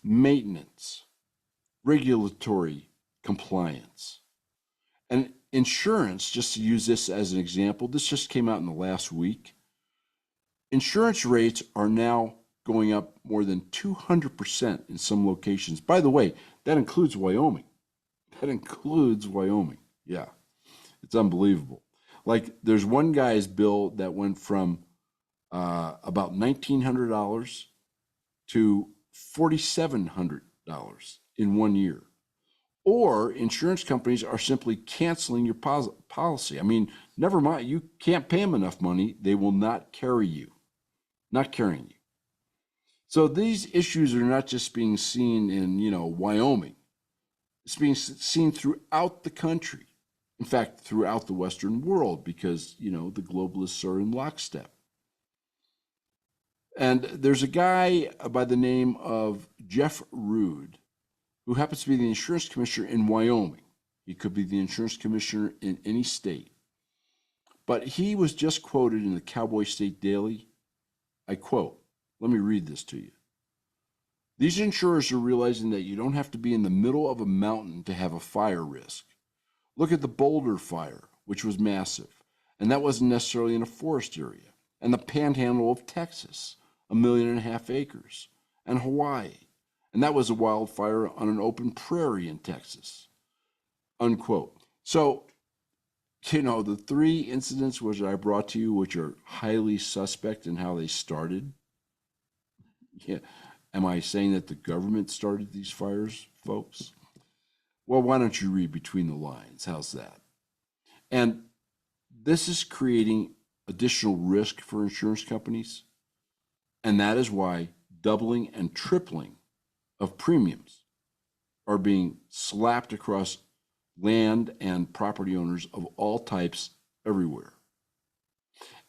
maintenance, regulatory compliance. And insurance, just to use this as an example, this just came out in the last week. Insurance rates are now going up more than 200% in some locations. By the way, that includes Wyoming. That includes Wyoming. Yeah, it's unbelievable. Like there's one guy's bill that went from about $1,900 to $4,700 in 1 year. Or insurance companies are simply canceling your policy. I mean, never mind, you can't pay them enough money, they will not carry you, not carrying you. So these issues are not just being seen in, Wyoming. It's being seen throughout the country. In fact, throughout the Western world, because, the globalists are in lockstep. And there's a guy by the name of Jeff Rood, who happens to be the insurance commissioner in Wyoming. He could be the insurance commissioner in any state. But he was just quoted in the Cowboy State Daily. I quote, let me read this to you. These insurers are realizing that you don't have to be in the middle of a mountain to have a fire risk. Look at the Boulder fire, which was massive, and that wasn't necessarily in a forest area. And the panhandle of Texas, 1.5 million acres, and Hawaii, and that was a wildfire on an open prairie in Texas, unquote. So, the 3 incidents which I brought to you, which are highly suspect in how they started. Yeah. Am I saying that the government started these fires, folks? Well, why don't you read between the lines? How's that? And this is creating additional risk for insurance companies. And that is why doubling and tripling of premiums are being slapped across land and property owners of all types everywhere.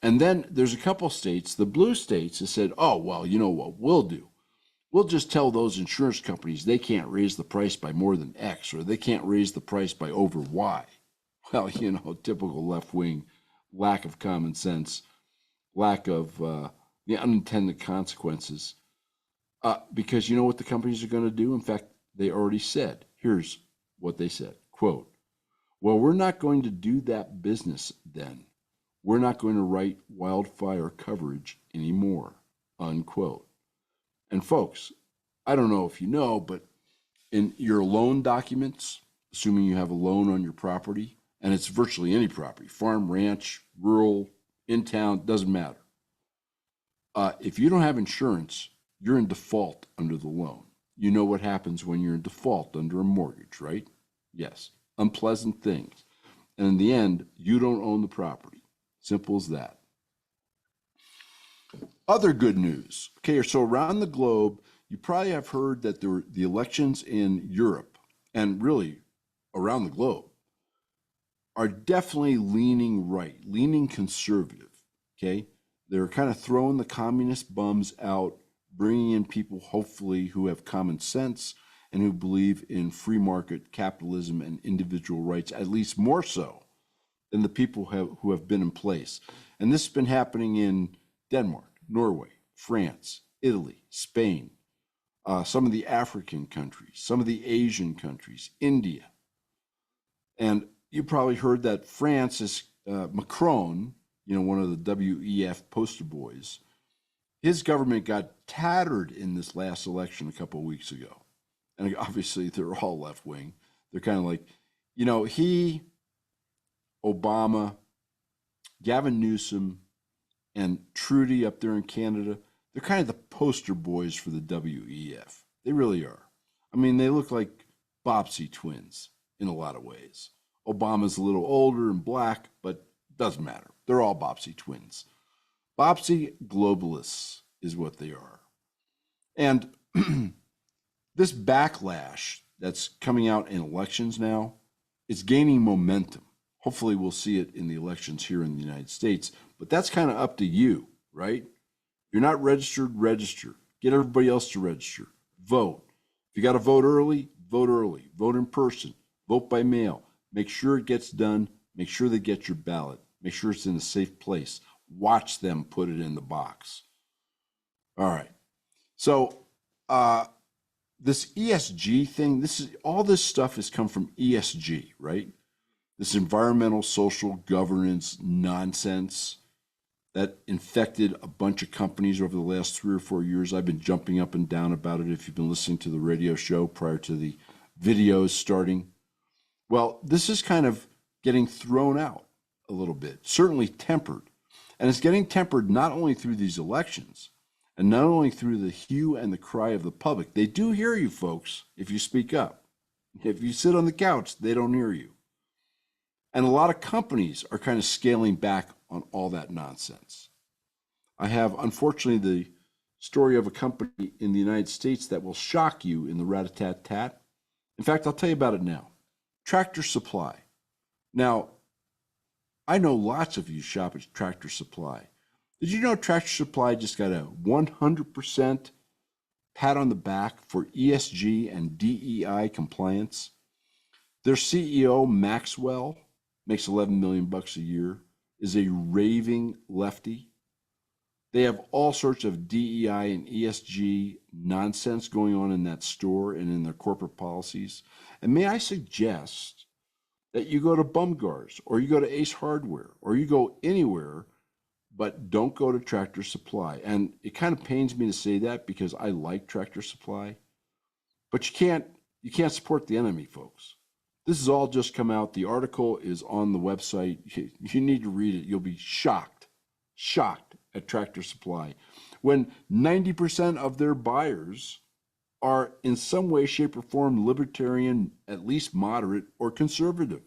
And then there's a couple states, the blue states, that said, oh, well, you know what we'll do? We'll just tell those insurance companies they can't raise the price by more than X, or they can't raise the price by over Y. Well, typical left-wing lack of common sense, lack of the unintended consequences. Because you know what the companies are going to do? In fact, they already said, here's what they said, quote, well, we're not going to do that business then. We're not going to write wildfire coverage anymore, unquote. And folks, I don't know if you know, but in your loan documents, assuming you have a loan on your property, and it's virtually any property, farm, ranch, rural, in town, doesn't matter. If you don't have insurance, you're in default under the loan. You know what happens when you're in default under a mortgage, right? Yes, unpleasant things. And in the end, you don't own the property. Simple as that. Other good news. Okay, so around the globe, you probably have heard that the elections in Europe and really around the globe are definitely leaning right, leaning conservative. Okay, they're kind of throwing the communist bums out, bringing in people hopefully who have common sense and who believe in free market capitalism and individual rights, at least more so than the people who have been in place. And this has been happening in Denmark, Norway, France, Italy, Spain, some of the African countries, some of the Asian countries, India. And you probably heard that France is Macron, one of the WEF poster boys. His government got tattered in this last election a couple of weeks ago. And obviously they're all left wing. They're kind of like, he, Obama, Gavin Newsom, and Trudy up there in Canada, they're kind of the poster boys for the WEF. They really are. I mean, they look like Bobbsey twins in a lot of ways. Obama's a little older and black, but doesn't matter. They're all Bobbsey twins. Bobbsey globalists is what they are. And this backlash that's coming out in elections now is gaining momentum. Hopefully we'll see it in the elections here in the United States, but that's kind of up to you, right? If you're not registered, register. Get everybody else to register. Vote. If you got to vote early, vote early. Vote in person. Vote by mail. Make sure it gets done. Make sure they get your ballot. Make sure it's in a safe place. Watch them put it in the box. All right. So this ESG thing, all this stuff has come from ESG, right? This environmental social governance nonsense that infected a bunch of companies over the last 3 or 4 years. I've been jumping up and down about it if you've been listening to the radio show prior to the videos starting. Well, this is kind of getting thrown out a little bit, certainly tempered. And it's getting tempered not only through these elections and not only through the hue and the cry of the public. They do hear you, folks, if you speak up. If you sit on the couch, they don't hear you. And a lot of companies are kind of scaling back on all that nonsense. I have, unfortunately, the story of a company in the United States that will shock you in the rat-a-tat-tat. In fact, I'll tell you about it now. Tractor Supply. Now, I know lots of you shop at Tractor Supply. Did you know Tractor Supply just got a 100% pat on the back for ESG and DEI compliance? Their CEO, Maxwell, makes 11 million bucks a year, is a raving lefty. They have all sorts of DEI and ESG nonsense going on in that store and in their corporate policies. And may I suggest that you go to Bumgars or you go to Ace Hardware or you go anywhere, but don't go to Tractor Supply. And it kind of pains me to say that because I like Tractor Supply, but you can't support the enemy, folks. This has all just come out. The article is on the website. You need to read it. You'll be shocked at Tractor Supply when 90% of their buyers are in some way, shape, or form libertarian, at least moderate, or conservative.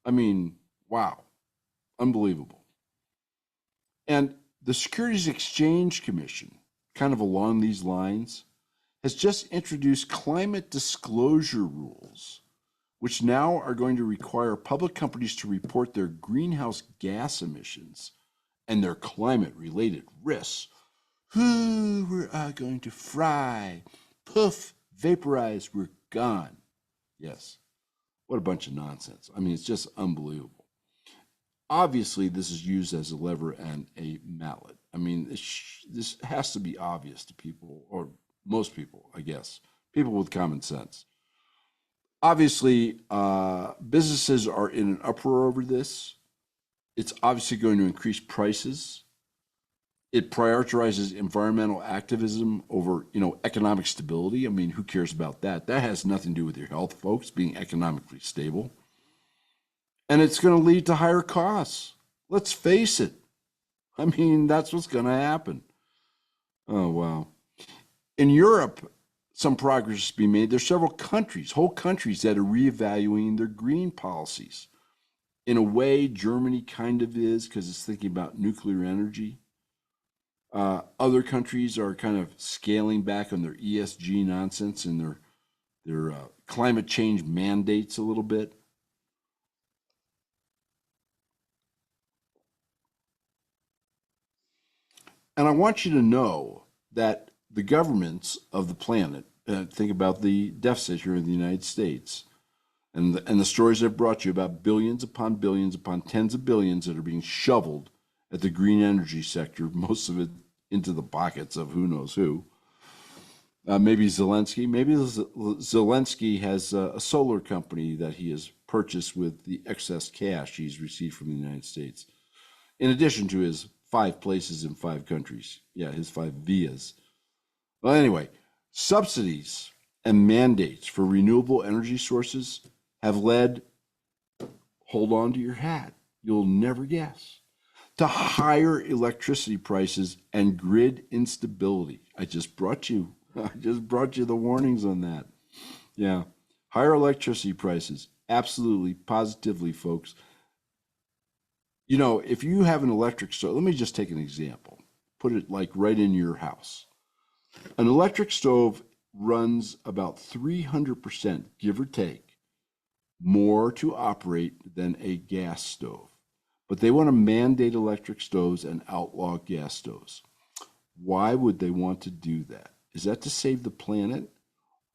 I mean, wow, unbelievable. And the Securities Exchange Commission, kind of along these lines, has just introduced climate disclosure rules, which now are going to require public companies to report their greenhouse gas emissions and their climate-related risks. Ooh, we're going to fry, poof, vaporize, we're gone. Yes, what a bunch of nonsense. I mean, it's just unbelievable. Obviously, this is used as a lever and a mallet. I mean, this has to be obvious to people, or most people, I guess, people with common sense. Obviously, businesses are in an uproar over this. It's obviously going to increase prices. It prioritizes environmental activism over, economic stability. I mean, who cares about that? That has nothing to do with your health, folks, being economically stable. And it's going to lead to higher costs. Let's face it. I mean, that's what's going to happen. Oh, wow. In Europe, some progress has been made. There's several countries, whole countries, that are reevaluating their green policies. In a way, Germany kind of is because it's thinking about nuclear energy. Other countries are kind of scaling back on their ESG nonsense and their climate change mandates a little bit. And I want you to know that the governments of the planet, think about the deficit here in the United States, and the stories I've brought you about billions upon tens of billions that are being shoveled at the green energy sector, most of it into the pockets of who knows who. Maybe Zelensky. Maybe Zelensky has a solar company that he has purchased with the excess cash he's received from the United States, in addition to his 5 places in 5 countries. Yeah, his 5 vias. Well, anyway, subsidies and mandates for renewable energy sources have led, hold on to your hat, you'll never guess, to higher electricity prices and grid instability. I just brought you the warnings on that. Yeah, higher electricity prices, absolutely, positively, folks. If you have an electric stove, let me just take an example. Put it like right in your house. An electric stove runs about 300%, give or take, more to operate than a gas stove. But they want to mandate electric stoves and outlaw gas stoves. Why would they want to do that? Is that to save the planet?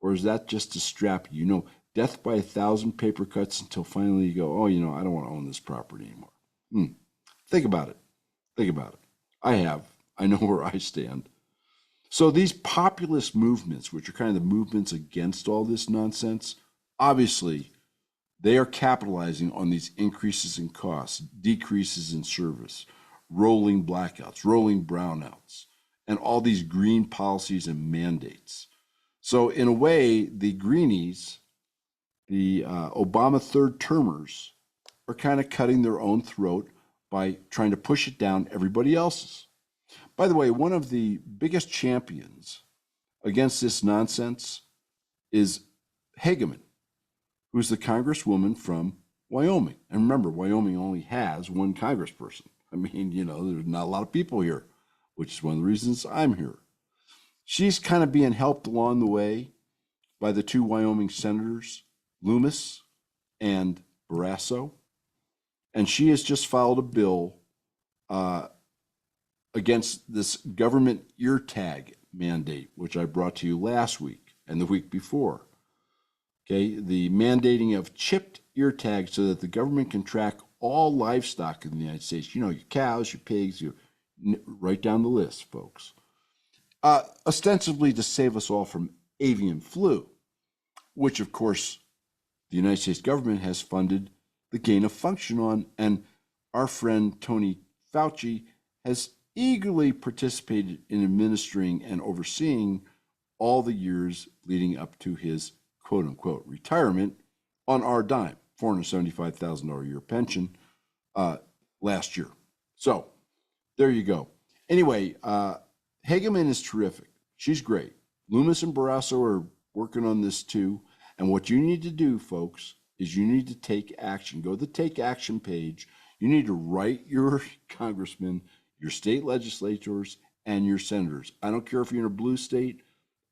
Or is that just to strap you? Death by 1,000 paper cuts until finally you go, oh, I don't want to own this property anymore. Think about it. Think about it. I have. I know where I stand. So these populist movements, which are kind of the movements against all this nonsense, obviously they are capitalizing on these increases in costs, decreases in service, rolling blackouts, rolling brownouts, and all these green policies and mandates. So in a way, the greenies, the Obama third termers, are kind of cutting their own throat by trying to push it down everybody else's. By the way, one of the biggest champions against this nonsense is Hageman, who's the congresswoman from Wyoming. And remember, Wyoming only has one congressperson. I mean, there's not a lot of people here, which is one of the reasons I'm here. She's kind of being helped along the way by the 2 Wyoming senators, Loomis and Barrasso. And she has just filed a bill uh, against this government ear tag mandate, which I brought to you last week and the week before. Okay, the mandating of chipped ear tags so that the government can track all livestock in the United States. You know, your cows, your pigs, right down the list, folks. Ostensibly to save us all from avian flu, which, of course, the United States government has funded the gain of function on, and our friend Tony Fauci has eagerly participated in administering and overseeing all the years leading up to his quote unquote retirement on our dime, $475,000 a year pension last year. So there you go. Anyway, Hageman is terrific. She's great. Loomis and Barrasso are working on this too. And what you need to do, folks, is you need to take action. Go to the Take Action page. You need to write your congressmen, your state legislators, and your senators. I don't care if you're in a blue state.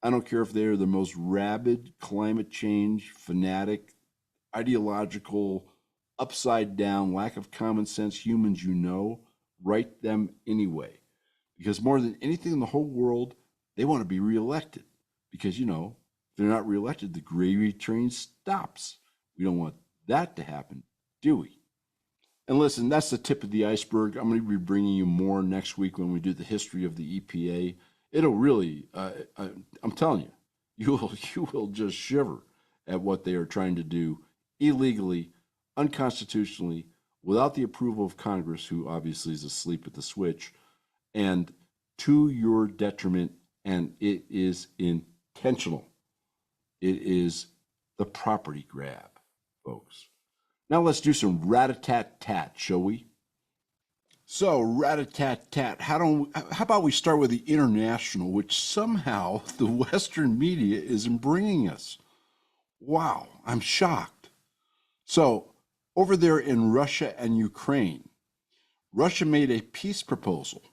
I don't care if they're the most rabid climate change, fanatic, ideological, upside down, lack of common sense humans you know. Write them anyway. Because more than anything in the whole world, they want to be reelected. Because, you know, if they're not reelected, the gravy train stops. We don't want that to happen, do we? And listen, that's the tip of the iceberg. I'm going to be bringing you more next week when we do the history of the EPA. It'll really, I'm telling you, you will just shiver at what they are trying to do illegally, unconstitutionally, without the approval of Congress, who obviously is asleep at the switch, and to your detriment, and it is intentional. It is the property grab, folks. Now let's do some rat-a-tat-tat, shall we? So, rat-a-tat-tat, how about we start with the international, which somehow the Western media isn't bringing us? Wow, I'm shocked. So, over there in Russia and Ukraine, Russia made a peace proposal.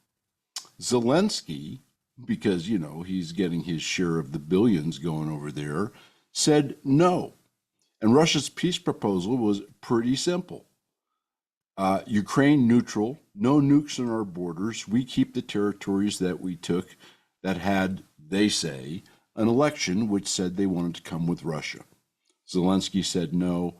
Zelensky, because, you know, he's getting his share of the billions going over there, said no. And Russia's peace proposal was pretty simple. Ukraine neutral, no nukes on our borders. We keep the territories that we took that had, they say, an election which said they wanted to come with Russia. Zelensky said no,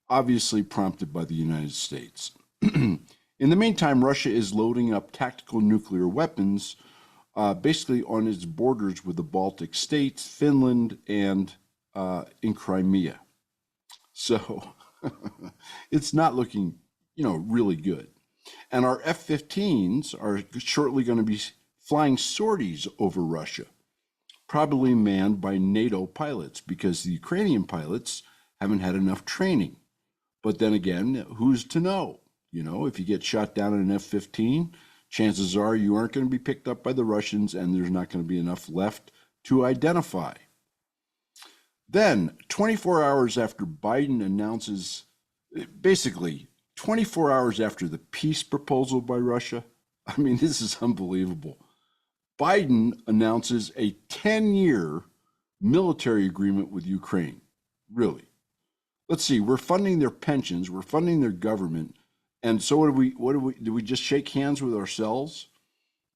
obviously prompted by the United States. In the meantime, Russia is loading up tactical nuclear weapons basically on its borders with the Baltic states, Finland, and in Crimea. So it's not looking, you know, really good. And our F-15s are shortly going to be flying sorties over Russia, probably manned by NATO pilots, because the Ukrainian pilots haven't had enough training. But then again, who's to know? You know, if you get shot down in an F-15, chances are you aren't going to be picked up by the Russians, and there's not going to be enough left to identify. Then, 24 hours after Biden announces, basically 24 hours after the peace proposal by Russia, I mean, this is unbelievable. Biden announces a 10-year military agreement with Ukraine. Really. Let's see, we're funding their pensions, we're funding their government, and so do we just shake hands with ourselves?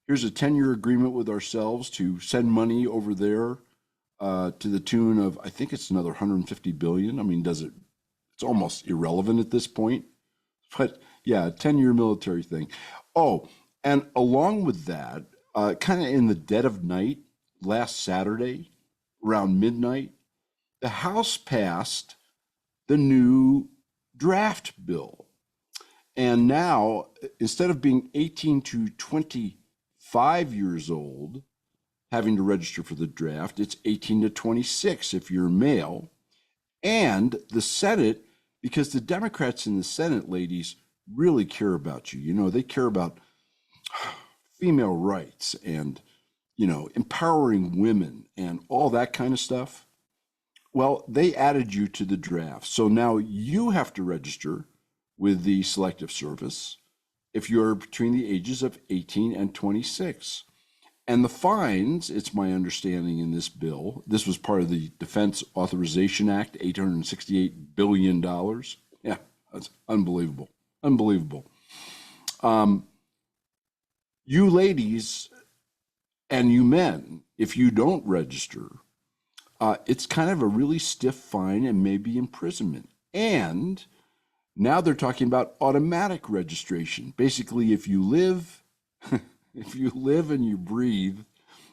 Here's a 10-year agreement with ourselves to send money over there to the tune of, I think it's another 150 billion. I mean, it's almost irrelevant at this point. But yeah, a 10-year military thing. Oh, and along with that, kind of in the dead of night, last Saturday, around midnight, the House passed the new draft bill. And now, instead of being 18 to 25 years old, having to register for the draft, it's 18 to 26 if you're male. And the Senate, because the Democrats in the Senate, ladies, really care about you. You know, they care about female rights and, you know, empowering women and all that kind of stuff. Well, they added you to the draft. So now you have to register with the Selective Service if you're between the ages of 18 and 26. And the fines, it's my understanding in this bill, this was part of the Defense Authorization Act, $868 billion. Yeah, that's unbelievable. Unbelievable. You ladies and you men, if you don't register, it's kind of a really stiff fine and maybe imprisonment. And now they're talking about automatic registration. Basically, if you live, if you live and you breathe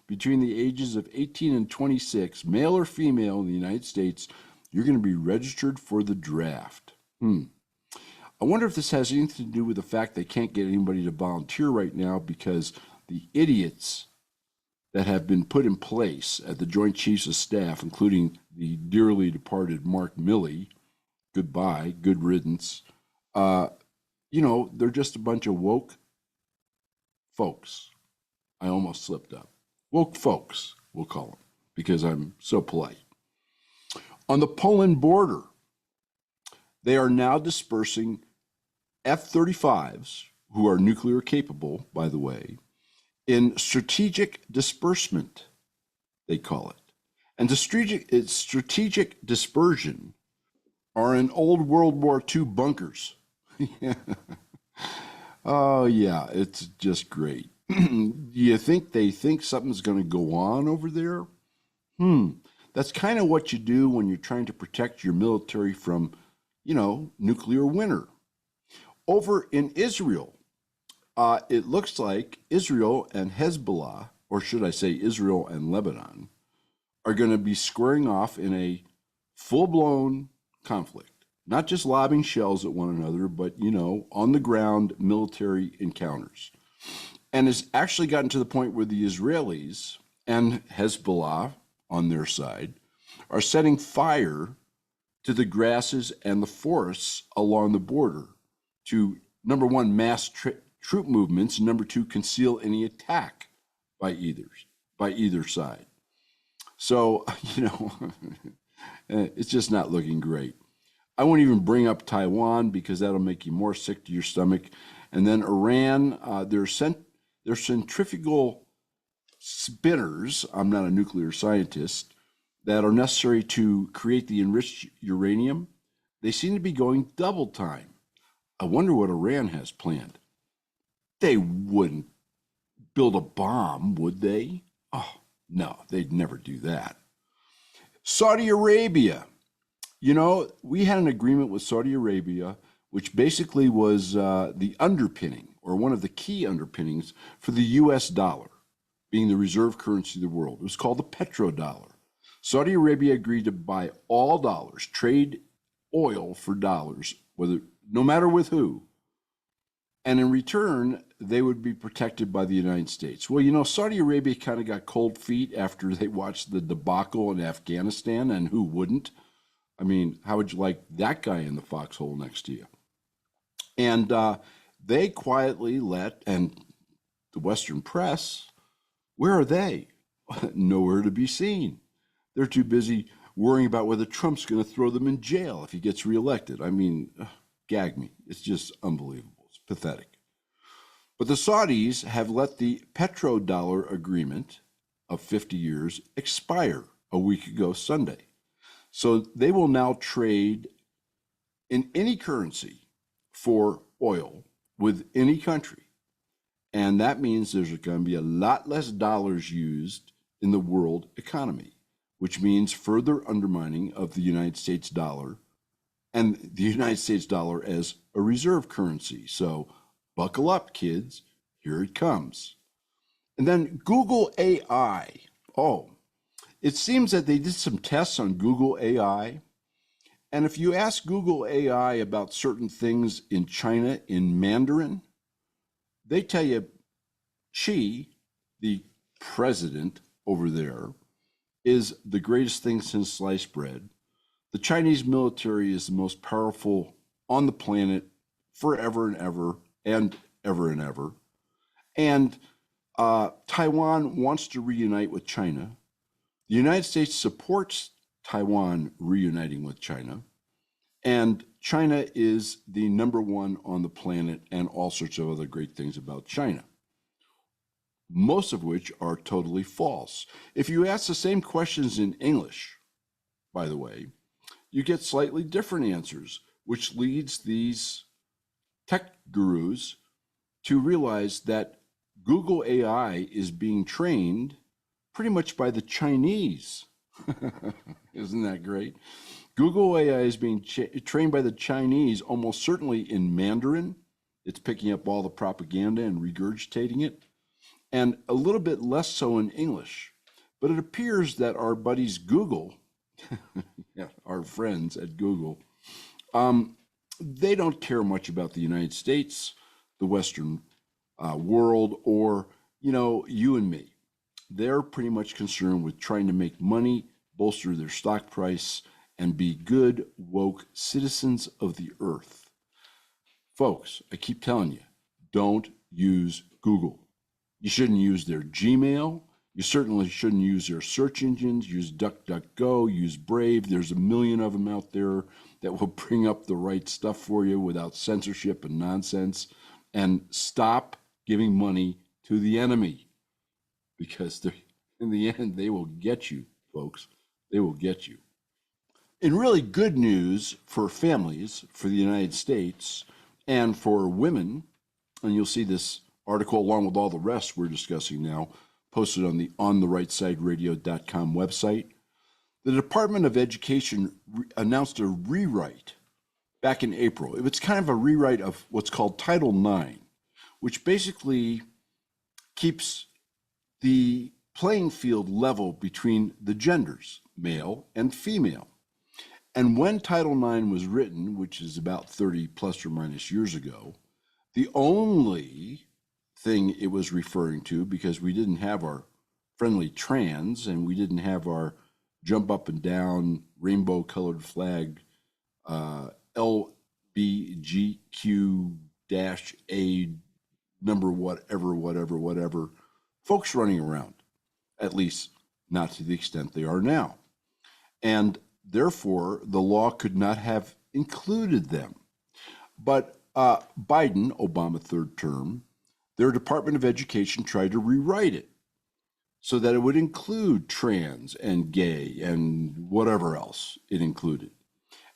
between the ages of 18 and 26, male or female in the United States, you're going to be registered for the draft. I wonder if this has anything to do with the fact they can't get anybody to volunteer right now because the idiots that have been put in place at the Joint Chiefs of Staff, including the dearly departed Mark Milley, goodbye, good riddance. They're just a bunch of woke folks. I almost slipped up. Woke folks, we'll call them, because I'm so polite. On the Poland border, they are now dispersing F-35s, who are nuclear capable, by the way, in strategic disbursement, they call it. And the strategic dispersion are in old World War II bunkers. Oh, yeah, it's just great. Do you think they think something's going to go on over there? That's kind of what you do when you're trying to protect your military from, nuclear winter. Over in Israel, it looks like Israel and Hezbollah, or should I say Israel and Lebanon, are going to be squaring off in a full-blown conflict. Not just lobbing shells at one another, but, on the ground military encounters. And it's actually gotten to the point where the Israelis and Hezbollah on their side are setting fire to the grasses and the forests along the border to, number one, mass troop movements, and number two, conceal any attack by either side. So, it's just not looking great. I won't even bring up Taiwan because that'll make you more sick to your stomach. And then Iran, their centrifugal spinners, I'm not a nuclear scientist, that are necessary to create the enriched uranium, they seem to be going double time. I wonder what Iran has planned. They wouldn't build a bomb, would they? Oh, no, they'd never do that. Saudi Arabia. We had an agreement with Saudi Arabia, which basically was the underpinning, or one of the key underpinnings, for the US dollar, being the reserve currency of the world. It was called the petrodollar. Saudi Arabia agreed to buy all dollars, trade oil for dollars, no matter with who. And in return, they would be protected by the United States. Well, Saudi Arabia kind of got cold feet after they watched the debacle in Afghanistan, and who wouldn't? I mean, how would you like that guy in the foxhole next to you? And they quietly and the Western press, where are they? Nowhere to be seen. They're too busy worrying about whether Trump's going to throw them in jail if he gets reelected. I mean, gag me. It's just unbelievable. It's pathetic. But the Saudis have let the petrodollar agreement of 50 years expire a week ago Sunday. So they will now trade in any currency for oil with any country. And that means there's going to be a lot less dollars used in the world economy, which means further undermining of the United States dollar and the United States dollar as a reserve currency. So buckle up, kids. Here it comes. And then Google AI. Oh, it seems that they did some tests on Google AI. And if you ask Google AI about certain things in China in Mandarin, they tell you Xi, the president over there, is the greatest thing since sliced bread. The Chinese military is the most powerful on the planet forever and ever and ever and ever. And Taiwan wants to reunite with China. The United States supports Taiwan reuniting with China. And China is the number one on the planet, and all sorts of other great things about China, most of which are totally false. If you ask the same questions in English, by the way, you get slightly different answers, which leads these tech gurus to realize that Google AI is being trained pretty much by the Chinese. Isn't that great? Google AI is being trained by the Chinese almost certainly in Mandarin. It's picking up all the propaganda and regurgitating it, and a little bit less so in English. But it appears that our buddies Google, yeah, our friends at Google, they don't care much about the United States, the Western world, or, you and me. They're pretty much concerned with trying to make money, bolster their stock price, and be good, woke citizens of the earth. Folks, I keep telling you, don't use Google. You shouldn't use their Gmail. You certainly shouldn't use their search engines. Use DuckDuckGo, use Brave. There's a million of them out there that will bring up the right stuff for you without censorship and nonsense. And stop giving money to the enemy, because in the end, they will get you, folks. They will get you. In really good news for families, for the United States, and for women, and you'll see this article along with all the rest we're discussing now, posted on the ontherightsideradio.com website. The Department of Education announced a rewrite back in April. It's kind of a rewrite of what's called Title IX, which basically keeps the playing field level between the genders, male and female. And when Title IX was written, which is about 30 plus or minus years ago, the only thing it was referring to, because we didn't have our friendly trans and we didn't have our jump up and down rainbow colored flag LBGQ-A number whatever folks running around, at least not to the extent they are now. And therefore, the law could not have included them. But Biden, Obama third term, their Department of Education tried to rewrite it so that it would include trans and gay and whatever else it included.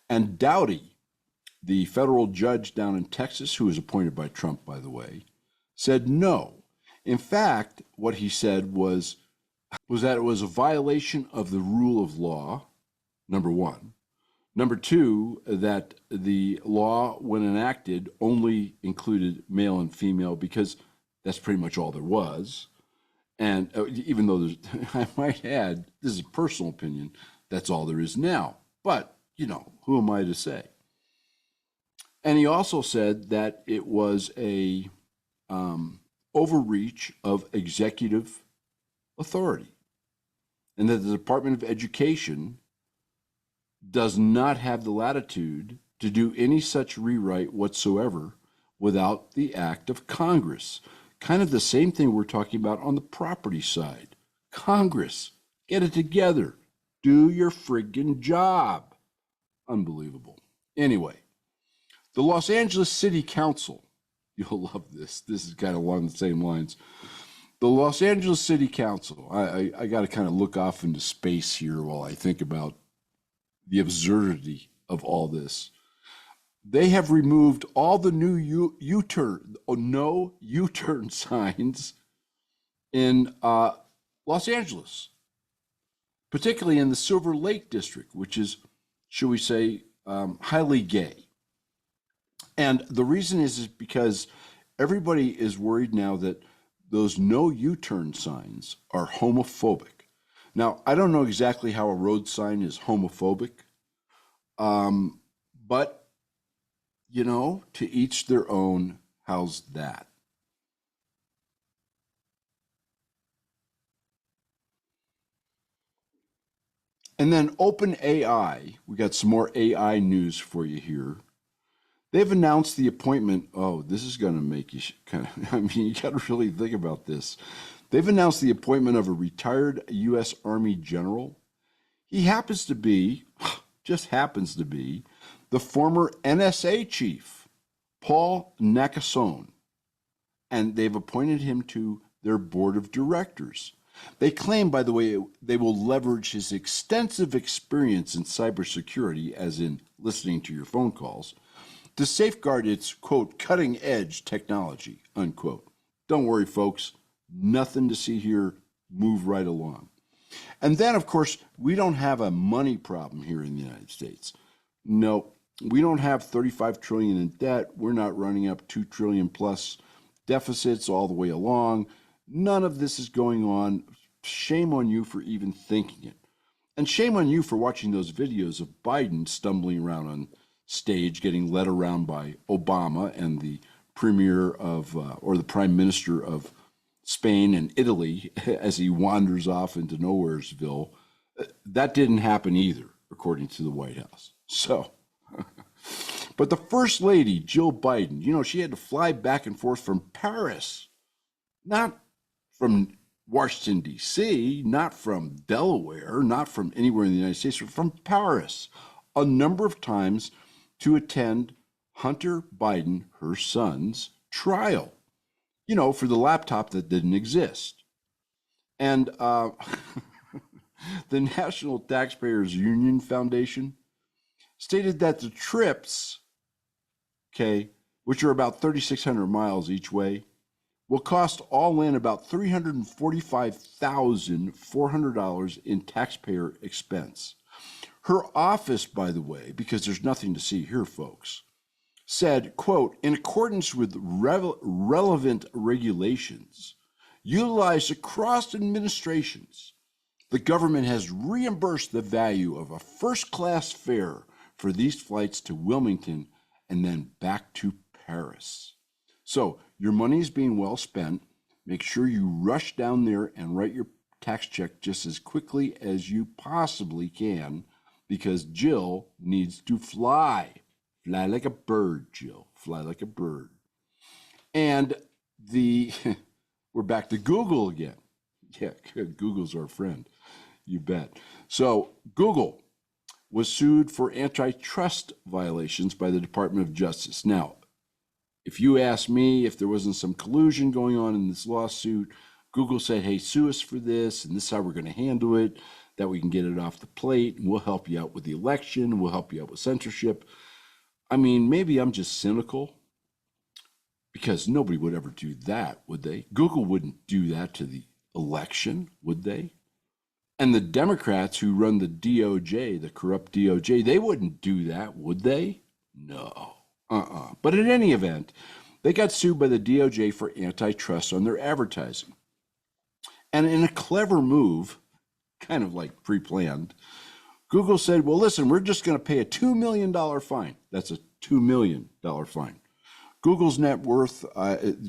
And Dowdy, the federal judge down in Texas, who was appointed by Trump, by the way, said no. In fact, what he said was that it was a violation of the rule of law, number one. Number two, that the law, when enacted, only included male and female because that's pretty much all there was. And even though I might add, this is a personal opinion, that's all there is now. But, who am I to say? And he also said that it was a overreach of executive authority, and that the Department of Education does not have the latitude to do any such rewrite whatsoever without the act of Congress. Kind of the same thing we're talking about on the property side. Congress, get it together. Do your friggin' job. Unbelievable. Anyway, the Los Angeles City Council, you'll love this. This is kind of along the same lines. The Los Angeles City Council, I got to kind of look off into space here while I think about the absurdity of all this. They have removed all the new no U-turn signs in Los Angeles, particularly in the Silver Lake district, which is, should we say, highly gay. And the reason is because everybody is worried now that those no U-turn signs are homophobic. Now, I don't know exactly how a road sign is homophobic, but, to each their own. How's that? And then OpenAI, we got some more AI news for you here. They've announced the appointment. Oh, this is going to make you you got to really think about this. They've announced the appointment of a retired U.S. Army general. He just happens to be, the former NSA chief, Paul Nakasone. And they've appointed him to their board of directors. They claim, by the way, they will leverage his extensive experience in cybersecurity, as in listening to your phone calls, to safeguard its, quote, cutting edge technology, unquote. Don't worry, folks. Nothing to see here. Move right along. And then, of course, we don't have a money problem here in the United States. No, we don't have 35 trillion in debt. We're not running up 2 trillion plus deficits all the way along. None of this is going on. Shame on you for even thinking it. And shame on you for watching those videos of Biden stumbling around on stage, getting led around by Obama and the premier of, or the prime minister of Spain and Italy as he wanders off into Nowheresville. That didn't happen either, according to the White House. So, but the First Lady, Jill Biden, you know, she had to fly back and forth from Paris, not from Washington, D.C., not from Delaware, not from anywhere in the United States, but from Paris a number of times to attend Hunter Biden, her son's trial, you know, for the laptop that didn't exist. And the National Taxpayers Union Foundation stated that the trips, okay, which are about 3,600 miles each way, will cost all in about $345,400 in taxpayer expense. Her office, by the way, because there's nothing to see here, folks, said, quote, in accordance with relevant regulations utilized across administrations, the government has reimbursed the value of a first-class fare for these flights to Wilmington and then back to Paris. So your money is being well spent. Make sure you rush down there and write your tax check just as quickly as you possibly can, because Jill needs to fly. Fly like a bird, Jill. Fly like a bird. And we're back to Google again. Yeah, Google's our friend. You bet. So Google was sued for antitrust violations by the Department of Justice. Now, if you ask me if there wasn't some collusion going on in this lawsuit, Google said, hey, sue us for this, and this is how we're going to handle it, that we can get it off the plate, and we'll help you out with the election, we'll help you out with censorship. I mean, maybe I'm just cynical, because nobody would ever do that, would they? Google wouldn't do that to the election, would they? And the Democrats who run the DOJ, the corrupt DOJ, they wouldn't do that, would they? No. But in any event, they got sued by the DOJ for antitrust on their advertising. And in a clever move, kind of like pre-planned, Google said, well, listen, we're just going to pay a $2 million fine. That's a $2 million fine. Google's net worth,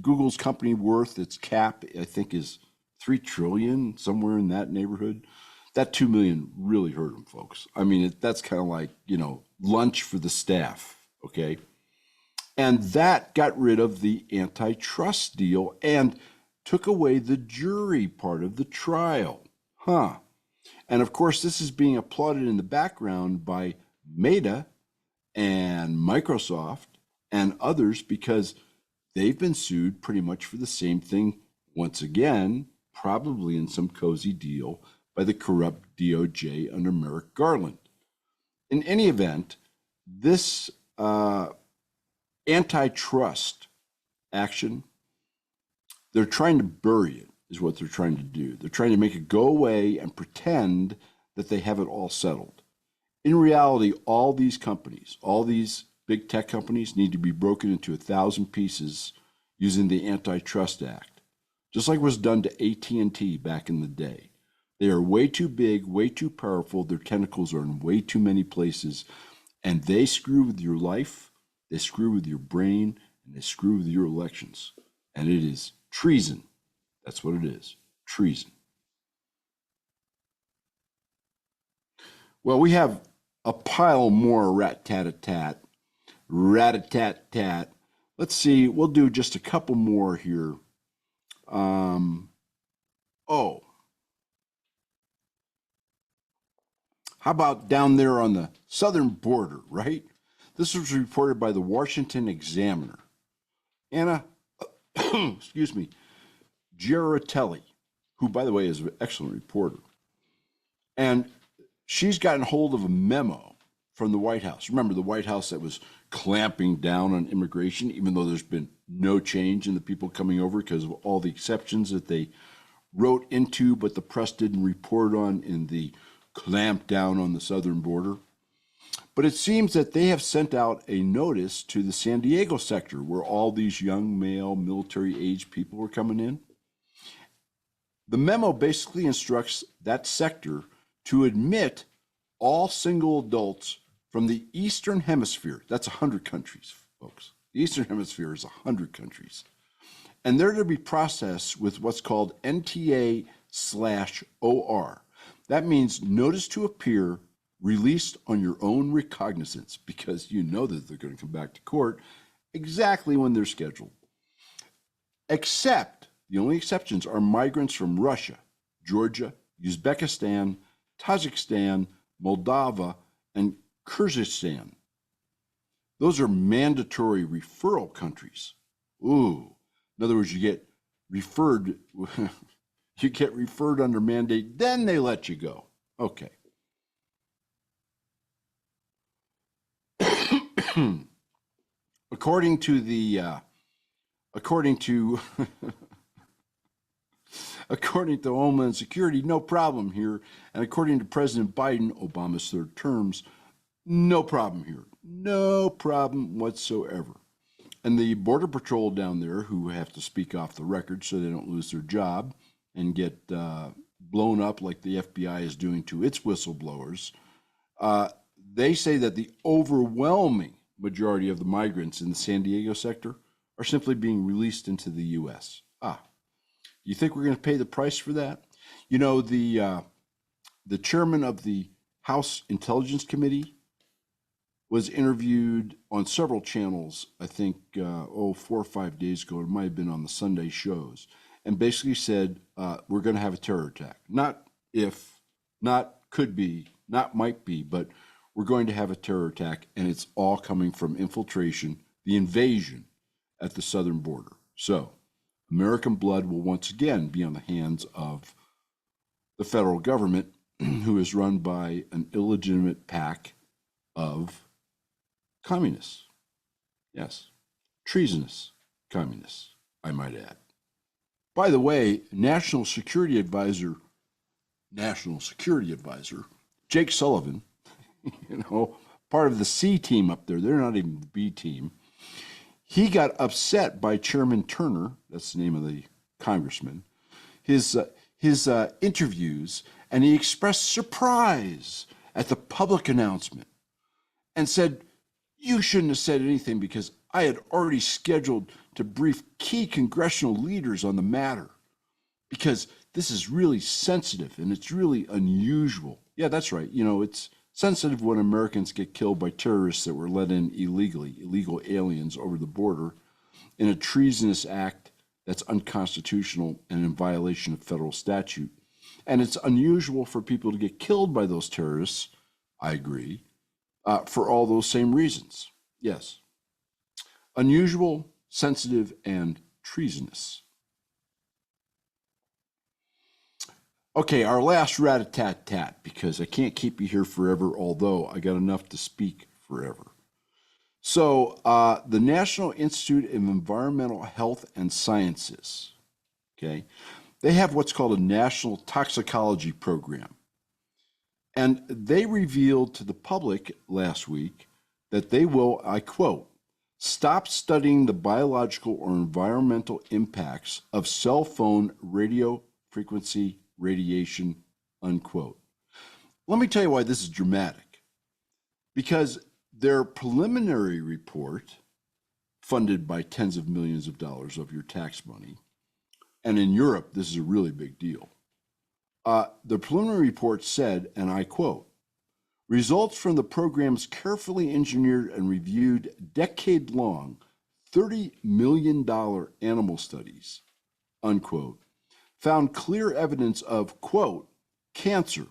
Google's company worth, its cap, I think is 3 trillion, somewhere in that neighborhood. That 2 million really hurt them, folks. I mean, that's kind of like, you know, lunch for the staff, okay? And that got rid of the antitrust deal and took away the jury part of the trial. And of course, this is being applauded in the background by Meta and Microsoft and others because they've been sued pretty much for the same thing, once again, probably in some cozy deal by the corrupt DOJ under Merrick Garland. In any event, this antitrust action, they're trying to bury it, is what they're trying to do. They're trying to make it go away and pretend that they have it all settled. In reality, all these companies, all these big tech companies need to be broken into 1,000 pieces using the Antitrust Act, just like was done to AT&T back in the day. They are way too big, way too powerful. Their tentacles are in way too many places, and they screw with your life, they screw with your brain, and they screw with your elections. And it is treason. That's what it is, treason. Well, we have a pile more rat-tat-a-tat, rat-a-tat-tat. Let's see, we'll do just a couple more here. How about down there on the southern border, right? This was reported by the Washington Examiner. Anna, excuse me, Girardelli, who, by the way, is an excellent reporter. And she's gotten hold of a memo from the White House. Remember, the White House that was clamping down on immigration, even though there's been no change in the people coming over because of all the exceptions that they wrote into, but the press didn't report on in the clamp down on the southern border. But it seems that they have sent out a notice to the San Diego sector where all these young male military-age people were coming in. The memo basically instructs that sector to admit all single adults from the Eastern Hemisphere. That's 100 countries, folks. The Eastern Hemisphere is 100 countries. And they're to be processed with what's called NTA/OR. That means notice to appear, released on your own recognizance, because you know that they're going to come back to court exactly when they're scheduled. Except, the only exceptions are migrants from Russia, Georgia, Uzbekistan, Tajikistan, Moldova, and Kyrgyzstan. Those are mandatory referral countries. Ooh. In other words, you get referred under mandate, then they let you go. Okay. according to Homeland Security, no problem here. And according to President Biden, Obama's third terms, no problem here. No problem whatsoever. And the Border Patrol down there, who have to speak off the record so they don't lose their job and get blown up like the FBI is doing to its whistleblowers, they say that the overwhelming majority of the migrants in the San Diego sector are simply being released into the U.S. You think we're going to pay the price for that? You know, the chairman of the House Intelligence Committee was interviewed on several channels, I think, 4 or 5 days ago. It might have been on the Sunday shows, and basically said, we're going to have a terror attack. Not if, not could be, not might be, but we're going to have a terror attack, and it's all coming from infiltration, the invasion at the southern border. So American blood will once again be on the hands of the federal government, who is run by an illegitimate pack of communists. Yes, treasonous communists, I might add. By the way, National Security Advisor Jake Sullivan, part of the C team up there, they're not even the B team, he got upset by Chairman Turner, that's the name of the congressman, his interviews, and he expressed surprise at the public announcement and said, you shouldn't have said anything because I had already scheduled to brief key congressional leaders on the matter because this is really sensitive and it's really unusual. Yeah, that's right. It's sensitive when Americans get killed by terrorists that were let in illegally, illegal aliens over the border in a treasonous act that's unconstitutional and in violation of federal statute. And it's unusual for people to get killed by those terrorists, I agree, for all those same reasons. Yes. Unusual, sensitive, and treasonous. Okay, our last rat-a-tat-tat, because I can't keep you here forever, although I got enough to speak forever. So the National Institute of Environmental Health and Sciences, okay, they have what's called a National Toxicology Program. And they revealed to the public last week that they will, I quote, stop studying the biological or environmental impacts of cell phone radio frequency radiation, unquote. Let me tell you why this is dramatic. Because their preliminary report, funded by tens of millions of dollars of your tax money, and in Europe, this is a really big deal. The preliminary report said, and I quote, results from the program's carefully engineered and reviewed decade-long $30 million animal studies, unquote, found clear evidence of, quote, cancer,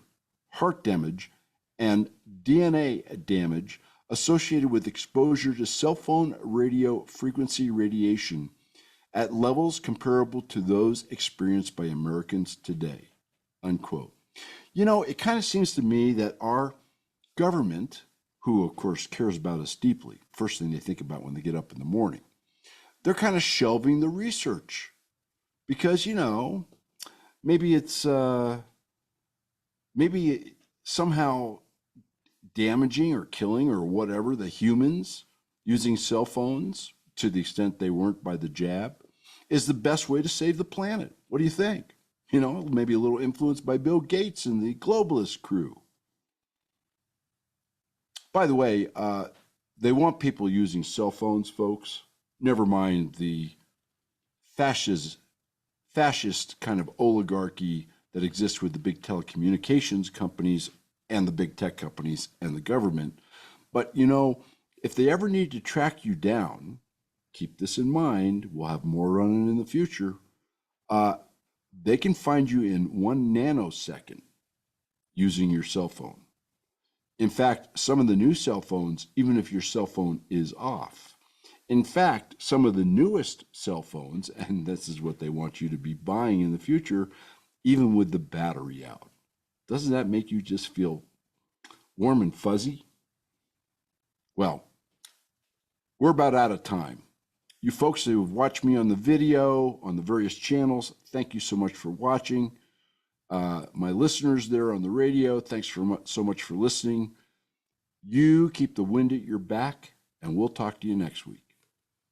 heart damage, and DNA damage associated with exposure to cell phone radio frequency radiation at levels comparable to those experienced by Americans today, unquote. It kind of seems to me that our government who, of course, cares about us deeply, first thing they think about when they get up in the morning, they're kind of shelving the research because, maybe it's maybe somehow damaging or killing or whatever the humans using cell phones to the extent they weren't by the jab is the best way to save the planet. What do you think? Maybe a little influenced by Bill Gates and the globalist crew. By the way, they want people using cell phones, folks. Never mind the fascist, fascist kind of oligarchy that exists with the big telecommunications companies and the big tech companies and the government. But if they ever need to track you down, keep this in mind. We'll have more running in the future. They can find you in 1 nanosecond using your cell phone. In fact, some of the new cell phones, even if your cell phone is off. In fact, some of the newest cell phones, and this is what they want you to be buying in the future, even with the battery out. Doesn't that make you just feel warm and fuzzy? Well, we're about out of time. You folks who have watched me on the video, on the various channels, thank you so much for watching. My listeners there on the radio, thanks so much for listening. You keep the wind at your back, and we'll talk to you next week.